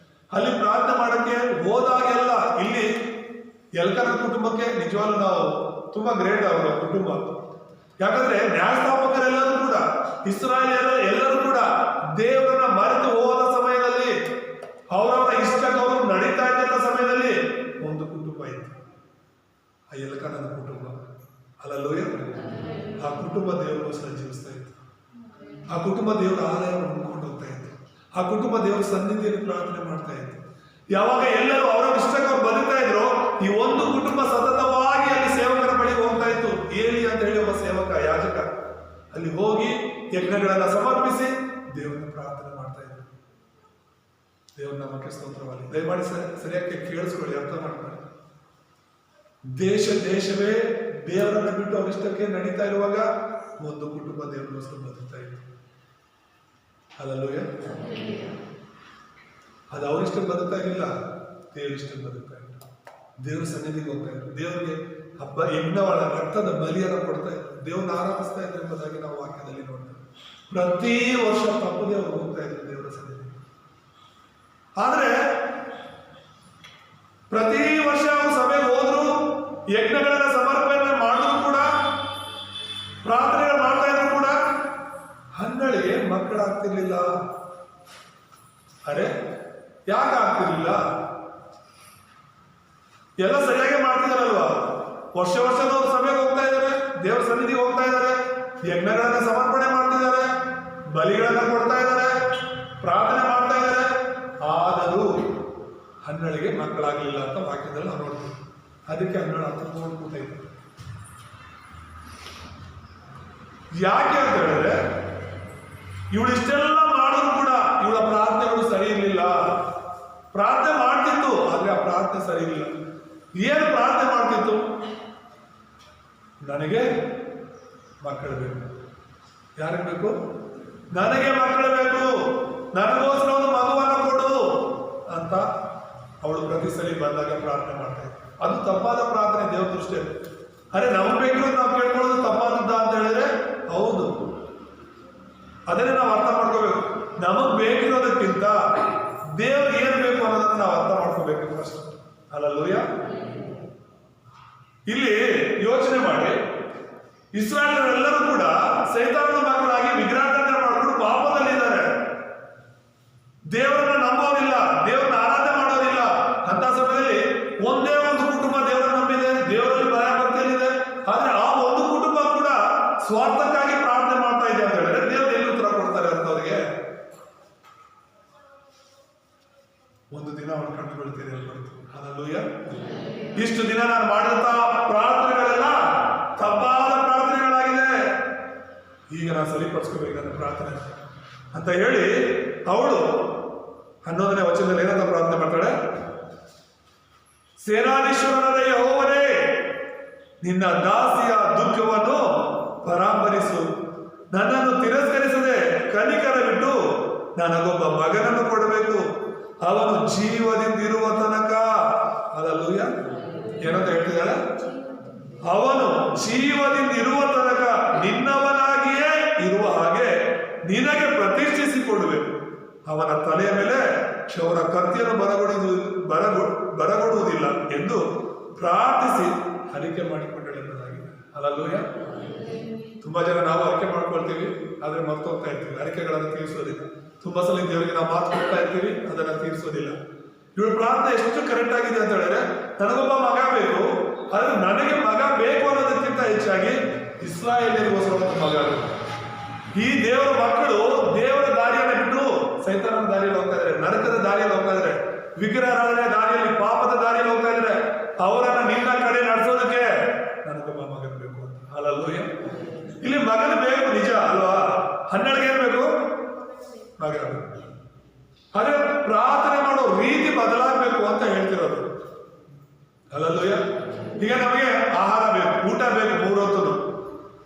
ಅಲ್ಲಿ ಪ್ರಾರ್ಥನೆ ಮಾಡಕ್ಕೆ ಹೋದಾಗೆಲ್ಲ ಇಲ್ಲಿ ಎಲ್ಕನ ಕುಟುಂಬಕ್ಕೆ ನಿಜವಾಗ್ಲೂ ನಾವು ತುಂಬಾ ಗ್ರೇಟ್ ಅವರ ಕುಟುಂಬ. ಯಾಕಂದ್ರೆ ನ್ಯಾಯಸ್ಥಾಪಕರೆಲ್ಲರೂ ಕೂಡ, ಇಸ್ರಾಯೇಲರು ಎಲ್ಲರೂ ಕೂಡ ದೇವರನ್ನ ಮರೆತು ಹೋದ ಸಮಯದಲ್ಲಿ, ಅವರವರ ಇಷ್ಟಕ್ಕೆ ಅವರು ನಡೀತಾ ಇದ್ದಂಥ ಸಮಯದಲ್ಲಿ ಒಂದು ಕುಟುಂಬ ಇತ್ತು, ಆ ಎಲ್ಕನನ ಕುಟುಂಬ. ಅಲ್ಲಲ್ಲೂಯ್ಯ, ಆ ಕುಟುಂಬ ದೇವರಿಗೋಸ್ಕರ ಜೀವಿಸ್ತಾ ಇತ್ತು. ಆ ಕುಟುಂಬ ದೇವರ ಆಲಯವನ್ನು ಹುಡ್ಕೊಂಡು ಹೋಗ್ತಾ ಇತ್ತು. ಆ ಕುಟುಂಬ ದೇವರ ಸನ್ನಿಧಿಯಲ್ಲಿ ಪ್ರಾರ್ಥನೆ ಮಾಡ್ತಾ ಇತ್ತು. ಯಾವಾಗ ಎಲ್ಲರೂ ಅವರ ಇಷ್ಟಕ್ಕೆ ಅವ್ರು ಬದುಕ್ತಾ ಇದ್ರು, ಈ ಒಂದು ಕುಟುಂಬ ಸತತವಾಗಿ ಅಲ್ಲಿ ಸೇವಕರ ಬಳಿಗೆ ಹೋಗ್ತಾ ಇತ್ತು. ಏಲಿ ಅಂತ ಹೇಳಿ ಒಬ್ಬ ಸೇವಕ, ಯಾಜಕ, ಅಲ್ಲಿ ಹೋಗಿ ಯಜ್ಞಗಳನ್ನ ಸಮರ್ಪಿಸಿ ದೇವರನ್ನ ಪ್ರಾರ್ಥನೆ ಮಾಡ್ತಾ ಇದ್ರು. ದೇವರ ನಾಮಕ್ಕೆ ಸ್ತೋತ್ರವಾಗಲಿ. ದಯಮಾಡಿ ಸರಿಯಾಗಿ ಕೇಳಿಸ್ಕೊಳ್ಳಿ, ಅರ್ಥ ಮಾಡ್ಕೊಳ್ಳಿ. ದೇಶವೇ ದೇವರನ್ನ ಬಿಟ್ಟು ಅವರಿಷ್ಟಕ್ಕೆ ನಡೀತಾ ಇರುವಾಗ ಒಂದು ಕುಟುಂಬ ದೇವರಿಗೋಸ್ಕರ ಬದುಕ್ತಾ ಇತ್ತು. ಅಲ್ಲಲ್ಲೂಯ್ಯ, ಅದು ಅವರಿಷ್ಟಕ್ಕೆ ಬದುಕ್ತಾ ಇರಲಿಲ್ಲ, ದೇವರಿಷ್ಟಕ್ಕೆ ಬದುಕ್ತಾ ಇದ್ರು. ದೇವರ ಸನ್ನಿಧಿಗೆ ಹೋಗ್ತಾ ಇದ್ರು, ದೇವರಿಗೆ ಹಬ್ಬ ಯಜ್ಞವಾದ ರಕ್ತದ ಬಲಿಯನ್ನು ಕೊಡ್ತಾ ಇದ್ರು, ದೇವ್ರನ್ನ ಆರಾಧಿಸ್ತಾ ಇದ್ರು ಎಂಬುದಾಗಿ ನಾವು ವಾಕ್ಯದಲ್ಲಿ ನೋಡ್ತೇವೆ. ಪ್ರತಿ ವರ್ಷ ತಪ್ಪದೇ ಅವರು ಹೋಗ್ತಾ ಇದ್ರು ದೇವರ ಸನ್ನಿಧಿಗೆ. ಆದ್ರೆ ಪ್ರತಿ ವರ್ಷ ಅವರು ಸಭೆಗೆ ಹೋದ್ರು, ಯಜ್ಞಗಳನ್ನ ಸಮರ್ಪಣೆ ಮಾಡಿದ್ರು ಕೂಡ, ಪ್ರಾರ್ಥನೆಗಳು ಮಾಡ್ತಾ ಇದ್ರು ಕೂಡ ಹನ್ನೆಳಿಗೆ ಮಕ್ಕಳಾಗ್ತಿರ್ಲಿಲ್ಲ. ಅರೆ, ಯಾಕೆ ಆಗ್ತಿರ್ಲಿಲ್ಲ? ಎಲ್ಲ ಸರಿಯಾಗಿ ಮಾಡ್ತಿದಾರಲ್ವಾ? ವರ್ಷದವರು ಸಭೆಗೆ ಹೋಗ್ತಾ ಇದ್ದಾರೆ, ದೇವರ ಸನ್ನಿಧಿಗೆ ಹೋಗ್ತಾ ಇದ್ದಾರೆ, ಯಜ್ಞಗಳನ್ನ ಸಮರ್ಪಣೆ ಮಾಡ್ತಿದ್ದಾರೆ, ಬಲಿಗಳನ್ನ ಕೊಡ್ತಾ ಇದ್ದಾರೆ, ಪ್ರಾರ್ಥನೆ ಮಾಡ್ತಾ ಇದ್ದಾರೆ. ಆದರೂ ಹನ್ನೆಳಿಗೆ ಮಕ್ಕಳಾಗಲಿಲ್ಲ ಅಂತ ವಾಕ್ಯದಲ್ಲಿ ನಾವು ನೋಡ್ತೀವಿ. ಅದಕ್ಕೆ 12 ಕೂತ ಇತ್ತು. ಯಾಕೆ ಅಂತ ಹೇಳಿದ್ರೆ, ಇವಳು ಇಷ್ಟೆಲ್ಲ ಮಾಡಿದ್ರು ಕೂಡ ಇವಳ ಪ್ರಾರ್ಥನೆಗಳು ಸರಿ ಇರಲಿಲ್ಲ. ಪ್ರಾರ್ಥನೆ ಮಾಡ್ತಿತ್ತು, ಆದ್ರೆ ಆ ಪ್ರಾರ್ಥನೆ ಸರಿ ಇರಲಿಲ್ಲ. ಏನು ಪ್ರಾರ್ಥನೆ ಮಾಡ್ತಿತ್ತು? ನನಗೆ ಮಕ್ಕಳು ಬೇಕು. ಯಾರಿಗೆ ಬೇಕು? ನನಗೆ ಮಕ್ಕಳು ಬೇಕು, ನನಗೋಸ್ಕರ ಒಂದು ಮಗುವನ್ನು ಕೊಡು ಅಂತ ಅವಳು ಪ್ರತಿ ಸಲ ಬಂದಾಗ ಪ್ರಾರ್ಥನೆ ಮಾಡ್ತಾ ಇತ್ತು. ಅದು ತಪ್ಪಾದ ಪ್ರಾರ್ಥನೆ ದೇವ್ರ ದೃಷ್ಟಿಯಲ್ಲಿ. ಅರೆ, ನಮ್ಗೆ ಬೇಕಿರೋದು ನಾವು ಕೇಳ್ಕೊಳ್ಳೋದು ತಪ್ಪಾದದ್ದ ಅಂತ ಹೇಳಿದ್ರೆ ಹೌದು, ಅದನ್ನೇ ನಾವು ಅರ್ಥ ಮಾಡ್ಕೋಬೇಕು. ನಮಗ್ ಬೇಕಿರೋದಕ್ಕಿಂತ ದೇವ್ರಿಗೆ ಏನ್ ಬೇಕು ಅನ್ನೋದನ್ನ ನಾವು ಅರ್ಥ ಮಾಡ್ಕೋಬೇಕು ಫಸ್ಟ್. ಅಲ್ಲಲ್ಲೂಯ್ಯ, ಇಲ್ಲಿ ಯೋಚನೆ ಮಾಡಿ, ಇಸ್ರಾಯೇಲರೆಲ್ಲರೂ ಕೂಡ ಸೈತಾನನ ಮಕ್ಕಳಾಗಿ ವಿಗ್ರಹಾರಾಧನೆ ಮಾಡಿಕೊಂಡು ಪಾಪದಲ್ಲಿದ್ದಾರೆ. ದೇವರನ್ನ ನಂಬೋದಿಲ್ಲ, ದೇವರನ್ನ ಆರಾಧನೆ ಮಾಡೋದಿಲ್ಲ. ಅಂತ ಸಮಯದಲ್ಲಿ ಒಂದೇ ಒಂದು ಕುಟುಂಬ ದೇವರನ್ನ ನಂಬಿದೆ, ದೇವರಲ್ಲಿ ಭಯ ಭಕ್ತಿಯಲ್ಲಿದೆ. ಆದ್ರೆ ಆ ಒಂದು ಕುಟುಂಬ ಕೂಡ ಸ್ವಾರ್ಥಕ್ಕಾಗಿ ಪ್ರಾರ್ಥನೆ ಮಾಡ್ತಾ ಇದೆ ಅಂತ ಹೇಳಿದ್ರೆ ದೇವರು ಎಲ್ಲಿ ಉತ್ತರ ಕೊಡ್ತಾರೆ ಅಂತವ್ರಿಗೆ? ಒಂದು ದಿನ ಅವ್ರ ಕಣ್ಣು ಬೀಳ್ತಿದೆ ಅನ್ಬಾರ್ದು. ಹಲ್ಲೆಲೂಯಾ. ಇಷ್ಟು ದಿನ ನಾನು ಮಾಡಿದಂತ ಪ್ರಾರ್ಥನೆಗಳೆಲ್ಲ ತಪ್ಪಾದ ಪ್ರಾರ್ಥನೆಗಳಾಗಿದೆ, ಈಗ ನಾನು ಸರಿಪಡಿಸ್ಕೋಬೇಕು ನನ್ನ ಪ್ರಾರ್ಥನೆ ಅಂತ ಹೇಳಿ ಅವಳು 11ನೇ ವಚನದಲ್ಲಿ ಏನಂತ ಪ್ರಾರ್ಥನೆ ಮಾಡ್ತಾಳೆ? ಸೇನಾಧೀಶ್ವರನಾದ ಯೆಹೋವನೇ, ನಿನ್ನ ದಾಸಿಯ ದುಃಖವನ್ನು ಪರಾಂಬರಿಸು, ನನ್ನನ್ನು ತಿರಸ್ಕರಿಸದೆ ಕನಿಕರ ಬಿಟ್ಟು ನನಗೊಬ್ಬ ಮಗನನ್ನು ಕೊಡಬೇಕು, ಅವನು ಜೀವದಿಂದಿರುವ ತನಕ. ಹಲ್ಲೆಲೂಯ. ಏನಂತ ಹೇಳ್ತಿದ್ದಾಳೆ? ಅವನು ಜೀವದಿಂದಿರುವ ತನಕ ನಿನ್ನವನಾಗಿಯೇ ಇರುವ ಹಾಗೆ ನಿನಗೆ ಪ್ರತಿಷ್ಠಿಸಿ ಕೊಡಬೇಕು. ಅವನ ತಲೆಯ ಮೇಲೆ ಕ್ಷೌರ ಕತ್ತಿಯನ್ನು ಬರಗೊಡುವುದಿಲ್ಲ ಎಂದು ಪ್ರಾರ್ಥಿಸಿ ಹರಿಕೆ ಮಾಡಿಕೊಂಡಳು ಎಂಬುದಾಗಿದೆ. ಹಲ್ಲೆಲೂಯ. ತುಂಬಾ ಜನ ನಾವು ಹರಿಕೆ ಮಾಡ್ಕೊಳ್ತೀವಿ, ಆದ್ರೆ ಮರ್ತು ಹೋಗ್ತಾ ಇರ್ತೀವಿ, ಹರಿಕೆಗಳನ್ನು ತೀರಿಸೋದಿಲ್ಲ. ತುಂಬಾ ಸಲ ದೇವರಿಗೆ ನಾವು ಮಾತು ಕೊಡ್ತಾ ಇರ್ತೀವಿ, ಅದನ್ನ ತೀರಿಸೋದಿಲ್ಲ. ಇವಳು ಪ್ರಾರ್ಥನೆ ಎಷ್ಟು ಕರೆಕ್ಟ್ ಆಗಿದೆ ಅಂತ ಹೇಳಿದ್ರೆ, ನನಗೊಬ್ಬ ಮಗ ಬೇಕು, ಆದ್ರೆ ನನಗೆ ಮಗ ಬೇಕು ಅನ್ನೋದಕ್ಕಿಂತ ಹೆಚ್ಚಾಗಿ ಇಸ್ರಾಯೇಲರಿಗೋಸ್ಕರ ಒಂದು ಮಗ ಬೇಕು. ಈ ದೇವರ ಮಕ್ಕಳು ದೇವರ ದಾರಿಯನ್ನು ಬಿಟ್ಟು ಸೈತಾನನ ದಾರಿಯಲ್ಲಿ ಹೋಗ್ತಾ ಇದ್ದಾರೆ, ನರಕದ ದಾರಿಯಲ್ಲಿ ಹೋಗ್ತಾ ಇದ್ದಾರೆ, ವಿಗ್ರಹಾರಾಧನೆ ದಾರಿಯಲ್ಲಿ, ಪಾಪದ ದಾರಿಯಲ್ಲಿ ಹೋಗ್ತಾ ಇದ್ದಾರೆ. ಅವರನ್ನ ನಿನ್ನ ಕಡೆ ನಡೆಸೋದಕ್ಕೆ ನನಗೊಬ್ಬ ಮಗ ಬೇಕು. ಅಲ್ಲಲ್ಲೂಯ್ಯ. ಇಲ್ಲಿ ಮಗನ ಬೇಕು ನಿಜ ಅಲ್ವಾ? 12ಗೆ ಏನ್ ಬೇಕು? ಮಗನ ಬೇಕು. ಆದ್ರೆ ಪ್ರಾರ್ಥನೆ ಮಾಡೋ ರೀತಿ ಬದಲಾಗಬೇಕು ಅಂತ ಹೇಳ್ತಿರೋದು. ಅಲ್ಲಲ್ಲೂಯ್ಯ. ಈಗ ನಮಗೆ ಆಹಾರ ಬೇಕು, ಊಟ ಬೇಕು, 3 ಹೊತ್ತು.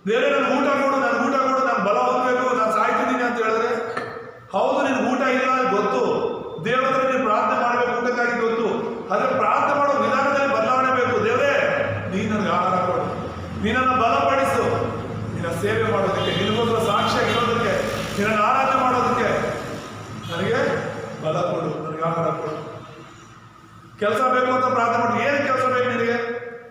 ದೇವರೇ ನನ್ಗೆ ಊಟ ಕೊಡು, ನನ್ಗೆ ಊಟ ಕೊಡು, ನಾನು ಬಲ ಹೊಂದಬೇಕು, ನಾನು ಸಾಯ್ತಿದ್ದೀನಿ ಅಂತ ಹೇಳಿದ್ರೆ, ಹೌದು ನಿನ್ಗೆ ಊಟ ಇಲ್ಲ ಗೊತ್ತು, ದೇವರ ಹತ್ರ ನೀನು ಪ್ರಾರ್ಥನೆ ಮಾಡಬೇಕು ಊಟಕ್ಕಾಗಿ ಗೊತ್ತು. ಆದ್ರೆ ಪ್ರಾರ್ಥನೆ ಮಾಡೋ ವಿಧಾನದಲ್ಲಿ ಬದಲಾವಣೆ ಬೇಕು. ದೇವರೇ ನೀನು ನನಗೆ ಆಹಾರ ಕೊಡು, ನೀನನ್ನು ಬಲಪಡಿಸು, ನಿನ್ನ ಸೇವೆ ಮಾಡೋದಕ್ಕೆ, ನಿನಗೋಸ್ಕರ ಸಾಕ್ಷಿಯಾಗಿರೋದಕ್ಕೆ, ನಿನ್ನನ್ನು ಆರಾಧನೆ ಮಾಡೋದಕ್ಕೆ ನನಗೆ ಬಲ ಕೊಡು, ನನಗೆ ಆಹಾರ ಕೊಡು. ಕೆಲಸ ಬೇಕು ಅಂತ ಪ್ರಾರ್ಥನೆ ಮಾಡಿ, ಏನು ಕೆಲಸ ಬೇಕು ನಿನಗೆ?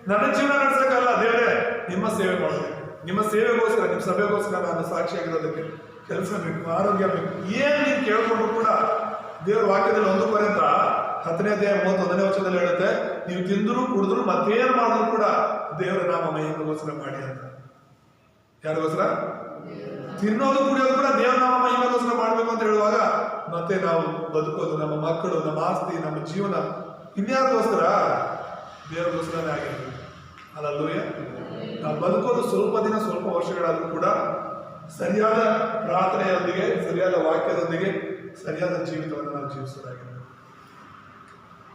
ನನ್ನ ಜೀವನ ನಡೆಸೋಕ್ಕಲ್ಲ ದೇವರೇ, ನಿಮ್ಮ ಸೇವೆ ಮಾಡೋದಕ್ಕೆ, ನಿಮ್ಮ ಸೇವೆಗೋಸ್ಕರ, ನಿಮ್ಮ ಸಭೆಗೋಸ್ಕರ ನಾನು ಸಾಕ್ಷಿಯಾಗಿರೋದಕ್ಕೆ ಕೆಲಸ ಬೇಕು, ಆರೋಗ್ಯ ಬೇಕು. ಏನು ನೀನು ಕೇಳ್ಕೊಂಡ್ರು ಕೂಡ ದೇವರ ವಾಕ್ಯದಲ್ಲಿ 1 ಕೊರಿಂಥ 10ನೇ ಅಧ್ಯಾಯ 31ನೇ ವಚನದಲ್ಲಿ ಹೇಳುತ್ತೆ, ನೀವು ತಿಂದ್ರು ಕುಡಿದ್ರು ಮತ್ತೇನು ಮಾಡಿದ್ರು ಕೂಡ ದೇವರ ನಾಮ ಮಹಿಮೆಗೋಸ್ಕರ ಮಾಡಿ ಅಂತ. ಯಾರಿಗೋಸ್ಕರ? ತಿನ್ನೋದು ಕುಡಿಯೋದು ಕೂಡ ದೇವರ ನಾಮ ಮಹಿಮೆಗೋಸ್ಕರ ಮಾಡಬೇಕು ಅಂತ ಹೇಳುವಾಗ, ಮತ್ತೆ ನಾವು ಬದುಕೋದು, ನಮ್ಮ ಮಕ್ಕಳು, ನಮ್ಮ ಆಸ್ತಿ, ನಮ್ಮ ಜೀವನ ಇನ್ಯಾರಿಗೋಸ್ಕರ? ದೇವರಿಗೋಸ್ಕರನೇ ಆಗಿರ್ಬೇಕು. ಅಲ್ಲಲ್ಲೂಯ್ಯ. ನಾವು ಬದುಕೋದು ಸ್ವಲ್ಪ ದಿನ, ಸ್ವಲ್ಪ ವರ್ಷಗಳಾದ್ರೂ ಕೂಡ ಸರಿಯಾದ ಪ್ರಾರ್ಥನೆಯೊಂದಿಗೆ, ಸರಿಯಾದ ವಾಕ್ಯದೊಂದಿಗೆ, ಸರಿಯಾದ ಜೀವಿತವನ್ನು ನಾವು ಜೀವಿಸೋದಾಗಿರ್ಬೇಕು.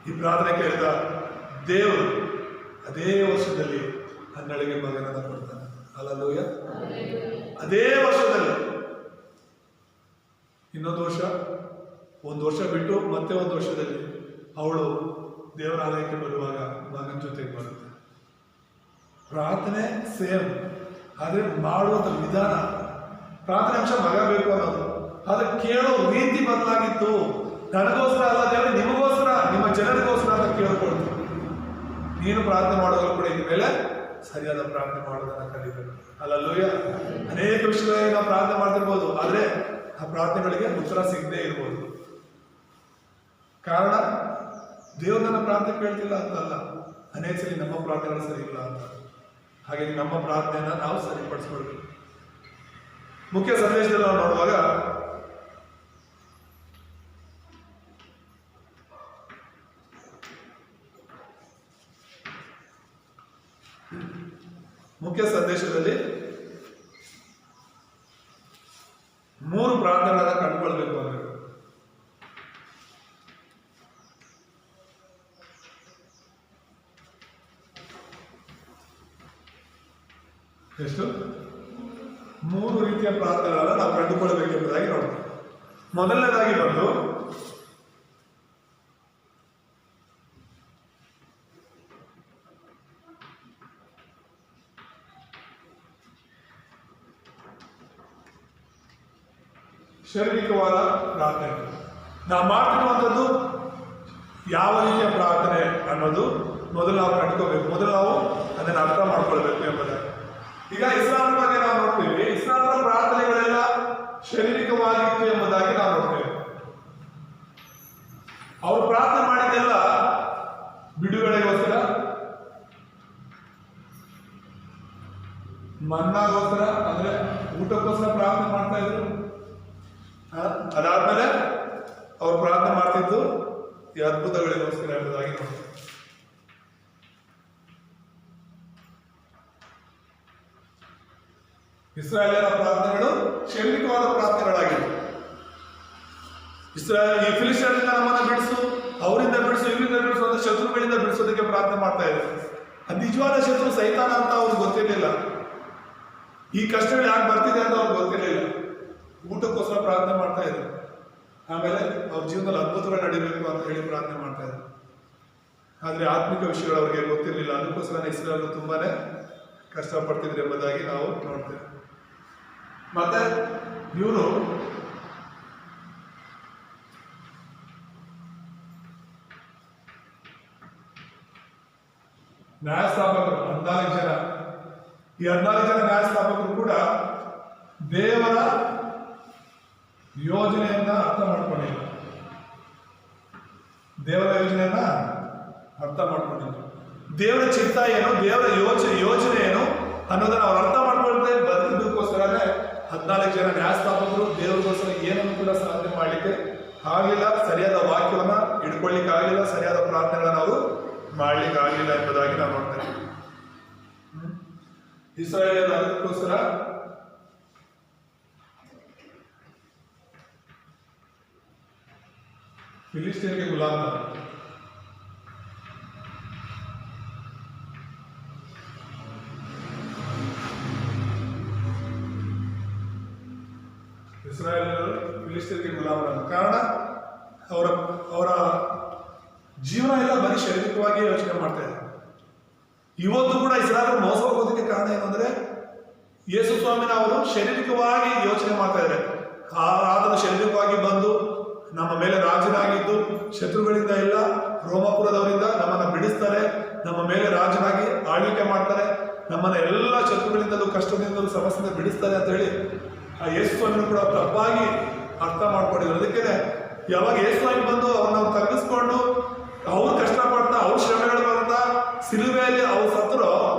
ಈ ಪ್ರಾರ್ಥನೆ ಕೇಳಿದ ದೇವರು ಅದೇ ವರ್ಷದಲ್ಲಿ 12ಗೆ ಮಗನನ್ನು ಕೊಡ್ತಾನೆ. ಅಲ್ಲಲ್ಲೂಯ್ಯ. ಅದೇ ವರ್ಷದಲ್ಲಿ ಇನ್ನೊಂದು ವರ್ಷ, 1 ವರ್ಷ ಬಿಟ್ಟು ಮತ್ತೆ 1 ವರ್ಷದಲ್ಲಿ ಅವಳು ದೇವರ ಆಲಯಕ್ಕೆ ಬರುವಾಗ ಮಗನ ಜೊತೆಗೆ ಬರುತ್ತೆ. ಪ್ರಾರ್ಥನೆ ಸೇಮ್, ಆದರೆ ಮಾಡುವಂಥ ವಿಧಾನ, ಪ್ರಾರ್ಥನೆ ಅಂಶ ಮಗ ಬೇಕು ಅನ್ನೋದು, ಆದ್ರೆ ಕೇಳೋ ರೀತಿ ಬದಲಾಗಿತ್ತು. ನನಗೋಸ್ಕರ ಅಲ್ಲ ದೇವರೇ, ನಿಮಗೋಸ್ಕರ, ನಿಮ್ಮ ಜನರಿಗೋಸ್ಕರ ಅಂತ ಕೇಳ್ಕೊಳ್ತು. ನೀನು ಪ್ರಾರ್ಥನೆ ಮಾಡುವಾಗ ಕೂಡ ಇನ್ಮೇಲೆ ಸರಿಯಾದ ಪ್ರಾರ್ಥನೆ ಮಾಡೋದನ್ನ ಕಲಿಬೇಕು. ಅಲ್ಲಲ್ಲೂಯ್ಯ. ಅನೇಕ ವಿಷಯಗಳಲ್ಲಿ ನಾವು ಪ್ರಾರ್ಥನೆ ಮಾಡ್ತಿರ್ಬೋದು, ಆದ್ರೆ ಆ ಪ್ರಾರ್ಥನೆಗಳಿಗೆ ಉತ್ತರ ಸಿಗದೆ ಇರ್ಬೋದು. ಕಾರಣ ದೇವರು ನನ್ನ ಪ್ರಾರ್ಥನೆ ಕೇಳ್ತಿಲ್ಲ ಅಂತಲ್ಲ, ಅನೇಕ ಸರಿ ನಮ್ಮ ಪ್ರಾರ್ಥನೆಗಳು ಸರಿ ಇಲ್ಲ ಅಂತ. ಹಾಗಾಗಿ ನಮ್ಮ ಪ್ರಾರ್ಥನೆಯನ್ನ ನಾವು ಸರಿಪಡಿಸ್ಕೊಳ್ಬೇಕು. ಮುಖ್ಯ ಸಂದೇಶದಲ್ಲಿ ನಾವು ನೋಡುವಾಗ ಮುಖ್ಯ ಸಂದೇಶದಲ್ಲಿ 3 ಪ್ರಾರ್ಥನೆಗಳನ್ನ ಕಂಡುಕೊಳ್ಬೇಕು ಅಂದ್ರೆ ಎಷ್ಟು? 3 ರೀತಿಯ ಪ್ರಾರ್ಥನೆಗಳನ್ನ ನಾವು ಕಂಡುಕೊಳ್ಳಬೇಕೆಂಬುದಾಗಿ ನೋಡ್ತೀವಿ. ಮೊದಲನೇದಾಗಿ ಬಂದು ಶಾರೀರಿಕವಾದ ಪ್ರಾರ್ಥನೆ. ನಾವು ಮಾಡ್ತಿರುವಂಥದ್ದು ಯಾವ ರೀತಿಯ ಪ್ರಾರ್ಥನೆ ಅನ್ನೋದು ಮೊದಲು ನಾವು ಕಂಡುಕೋಬೇಕು, ಮೊದಲು ನಾವು ಅದನ್ನು ಅರ್ಥ ಮಾಡ್ಕೊಳ್ಬೇಕು ಎಂಬುದಾಗಿ. ಈಗ ಇಸ್ಲಾಂ ಬಗ್ಗೆ ನಾವು ನೋಡ್ತೀವಿ, ಇಸ್ಲಾಂನ ಪ್ರಾರ್ಥನೆಗಳೆಲ್ಲ ಶಾರೀರಿಕವಾಗಿತ್ತು ಎಂಬುದಾಗಿ ನಾವು ನೋಡ್ತೇವೆ. ಅವರು ಪ್ರಾರ್ಥನೆ ಮಾಡಿದ್ದೆಲ್ಲ ಬಿಡುಗಡೆಗೋಸ್ಕರ, ಮನ್ನಾಗೋಸ್ಕರ, ಅಂದ್ರೆ ಊಟಕ್ಕೋಸ್ಕರ ಪ್ರಾರ್ಥನೆ ಮಾಡ್ತಾ ಇದ್ರು. ಅದಾದ್ಮೇಲೆ ಅವ್ರು ಪ್ರಾರ್ಥನೆ ಮಾಡ್ತಿದ್ದು ಈ ಅದ್ಭುತಗಳಿಗೋಸ್ಕರ ಎಂಬುದಾಗಿ ನೋಡ್ತೀವಿ. ಇಸ್ರಾಯೇಲರ ಪ್ರಾರ್ಥನೆಗಳು ಶಾರೀರಿಕವಾದ ಪ್ರಾರ್ಥನೆಗಳಾಗಿವೆ. ಈ ಫಿಲಿಸ್ಟೀನರಿಂದ ನಮ್ಮನ್ನು ಬಿಡಿಸು, ಅವರಿಂದ ಬಿಡಿಸು, ಇವರಿಂದ ಬಿಡಿಸು ಅಂತ ಶತ್ರುಗಳಿಂದ ಬಿಡಿಸೋದಕ್ಕೆ ಪ್ರಾರ್ಥನೆ ಮಾಡ್ತಾ ಇದ್ದಾರೆ. ಅದು ನಿಜವಾದ ಶತ್ರು ಸೈತಾನ ಅಂತ ಅವ್ರಿಗೆ ಗೊತ್ತಿರಲಿಲ್ಲ. ಈ ಕಷ್ಟಗಳು ಯಾಕೆ ಬರ್ತಿದೆ ಅಂತ ಅವ್ರಿಗೆ ಗೊತ್ತಿರಲಿಲ್ಲ. ಊಟಕ್ಕೋಸ್ಕರ ಪ್ರಾರ್ಥನೆ ಮಾಡ್ತಾ ಇದ್ರು. ಆಮೇಲೆ ಅವ್ರ ಜೀವನದಲ್ಲಿ ಅದ್ಭುತಗಳು ನಡೀಬೇಕು ಅಂತ ಹೇಳಿ ಪ್ರಾರ್ಥನೆ ಮಾಡ್ತಾ ಇದ್ರು. ಆದ್ರೆ ಆತ್ಮಿಕ ವಿಷಯಗಳು ಅವ್ರಿಗೆ ಗೊತ್ತಿರಲಿಲ್ಲ. ಅದಕ್ಕೋಸ್ಕರ ಇಸ್ರಾಯೇಲ್ ತುಂಬಾನೇ ಕಷ್ಟಪಡ್ತಿದ್ರು ಎಂಬುದಾಗಿ ನಾವು ನೋಡ್ತೇವೆ. ಮತ್ತೆ ಇವರು ನ್ಯಾಯಸ್ಥಾಪಕರು 14 ಜನ. ಈ 14 ಜನ ನ್ಯಾಯಸ್ಥಾಪಕರು ಕೂಡ ದೇವರ ಯೋಜನೆಯನ್ನ ಅರ್ಥ ಮಾಡ್ಕೊಂಡಿಲ್ಲ. ದೇವರ ಯೋಜನೆಯನ್ನ ಅರ್ಥ ಮಾಡ್ಕೊಂಡಿದ್ರು. ದೇವರ ಚಿತ್ತ ಏನು, ದೇವರ ಯೋಜನೆ ಏನು ಅನ್ನೋದನ್ನ ಅವ್ರು ಅರ್ಥ ಮಾಡ್ಕೊಳ್ತೇ ಬದುಕಿದ್ದಕ್ಕೋಸ್ಕರನೇ 14 ಜನ ನ್ಯಾಯಸ್ಥಾಪಕರು ದೇವರಿಗೋಸ್ಕರ ಏನನ್ನು ಕೂಡ ಸಾಧನೆ ಮಾಡಲಿಕ್ಕೆ ಆಗಿಲ್ಲ. ಸರಿಯಾದ ವಾಕ್ಯವನ್ನ ಹಿಡ್ಕೊಳ್ಳಿಕ್ಕೆ ಆಗಿಲ್ಲ, ಸರಿಯಾದ ಪ್ರಾರ್ಥನೆಗಳನ್ನ ಅವರು ಮಾಡ್ಲಿಕ್ಕೆ ಆಗಿಲ್ಲ ಎಂಬುದಾಗಿ ನಾವು ನೋಡ್ತೇವೆ. ಇಸ್ರಾಯೇಲರು ಅದಕ್ಕೋಸ್ಕರ ಫಿಲಿಸ್ತೀನ್ಗೆ ಗುಲಾಮ. ಇಸ್ರಾಯೇಲರು ಫಿಲಿಸ್ತೀನ್ಗೆ ಗುಲಾಮರಾದ ಕಾರಣ ಅವರ ಅವರ ಜೀವನ ಎಲ್ಲ ಬರೀ ಶಾರೀರಿಕವಾಗಿ ಯೋಚನೆ ಮಾಡ್ತಾ ಇದ್ದಾರೆ. ಇವತ್ತು ಕೂಡ ಇಸ್ರಾಯೇಲರು ಮೋಸ ಹೋಗೋದಕ್ಕೆ ಕಾರಣ ಏನಂದ್ರೆ ಯೇಸು ಸ್ವಾಮಿನ ಅವರು ಶಾರೀರಿಕವಾಗಿ ಯೋಚನೆ ಮಾಡ್ತಾ ಇದ್ದಾರೆ. ಆತನು ಶಾರೀರಿಕವಾಗಿ ಬಂದು ನಮ್ಮ ಮೇಲೆ ರಾಜನಾಗಿದ್ದು ಶತ್ರುಗಳಿಂದ ಎಲ್ಲ ರೋಮಾಪುರದವರಿಂದ ನಮ್ಮನ್ನ ಬಿಡಿಸ್ತಾರೆ, ನಮ್ಮ ಮೇಲೆ ರಾಜನಾಗಿ ಆಳ್ವಿಕೆ ಮಾಡ್ತಾರೆ, ನಮ್ಮನ್ನ ಎಲ್ಲ ಶತ್ರುಗಳಿಂದಲೂ ಕಷ್ಟದಿಂದಲೂ ಸಮಸ್ಯೆಯಿಂದ ಬಿಡಿಸ್ತಾರೆ ಅಂತ ಹೇಳಿ ಆ ಯೇಸು ಸ್ವಾಮಿನೂ ಕೂಡ ತಪ್ಪಾಗಿ ಅರ್ಥ ಮಾಡ್ಕೊಂಡಿದ್ರು. ಅದಕ್ಕೆ ಯಾವಾಗ ಯೇಸು ಸ್ವಾಮಿ ಬಂದು ಅವ್ರನ್ನ ತಗ್ಗಿಸ್ಕೊಂಡು ಅವ್ರು ಕಷ್ಟಪಡ್ತಾ ಅವ್ರ ಶ್ರಮೆಗಳು ಬರ್ತಾ ಸಿಲುಬೆಯಲ್ಲಿ ಅವ್ರು ಸತ್ರು,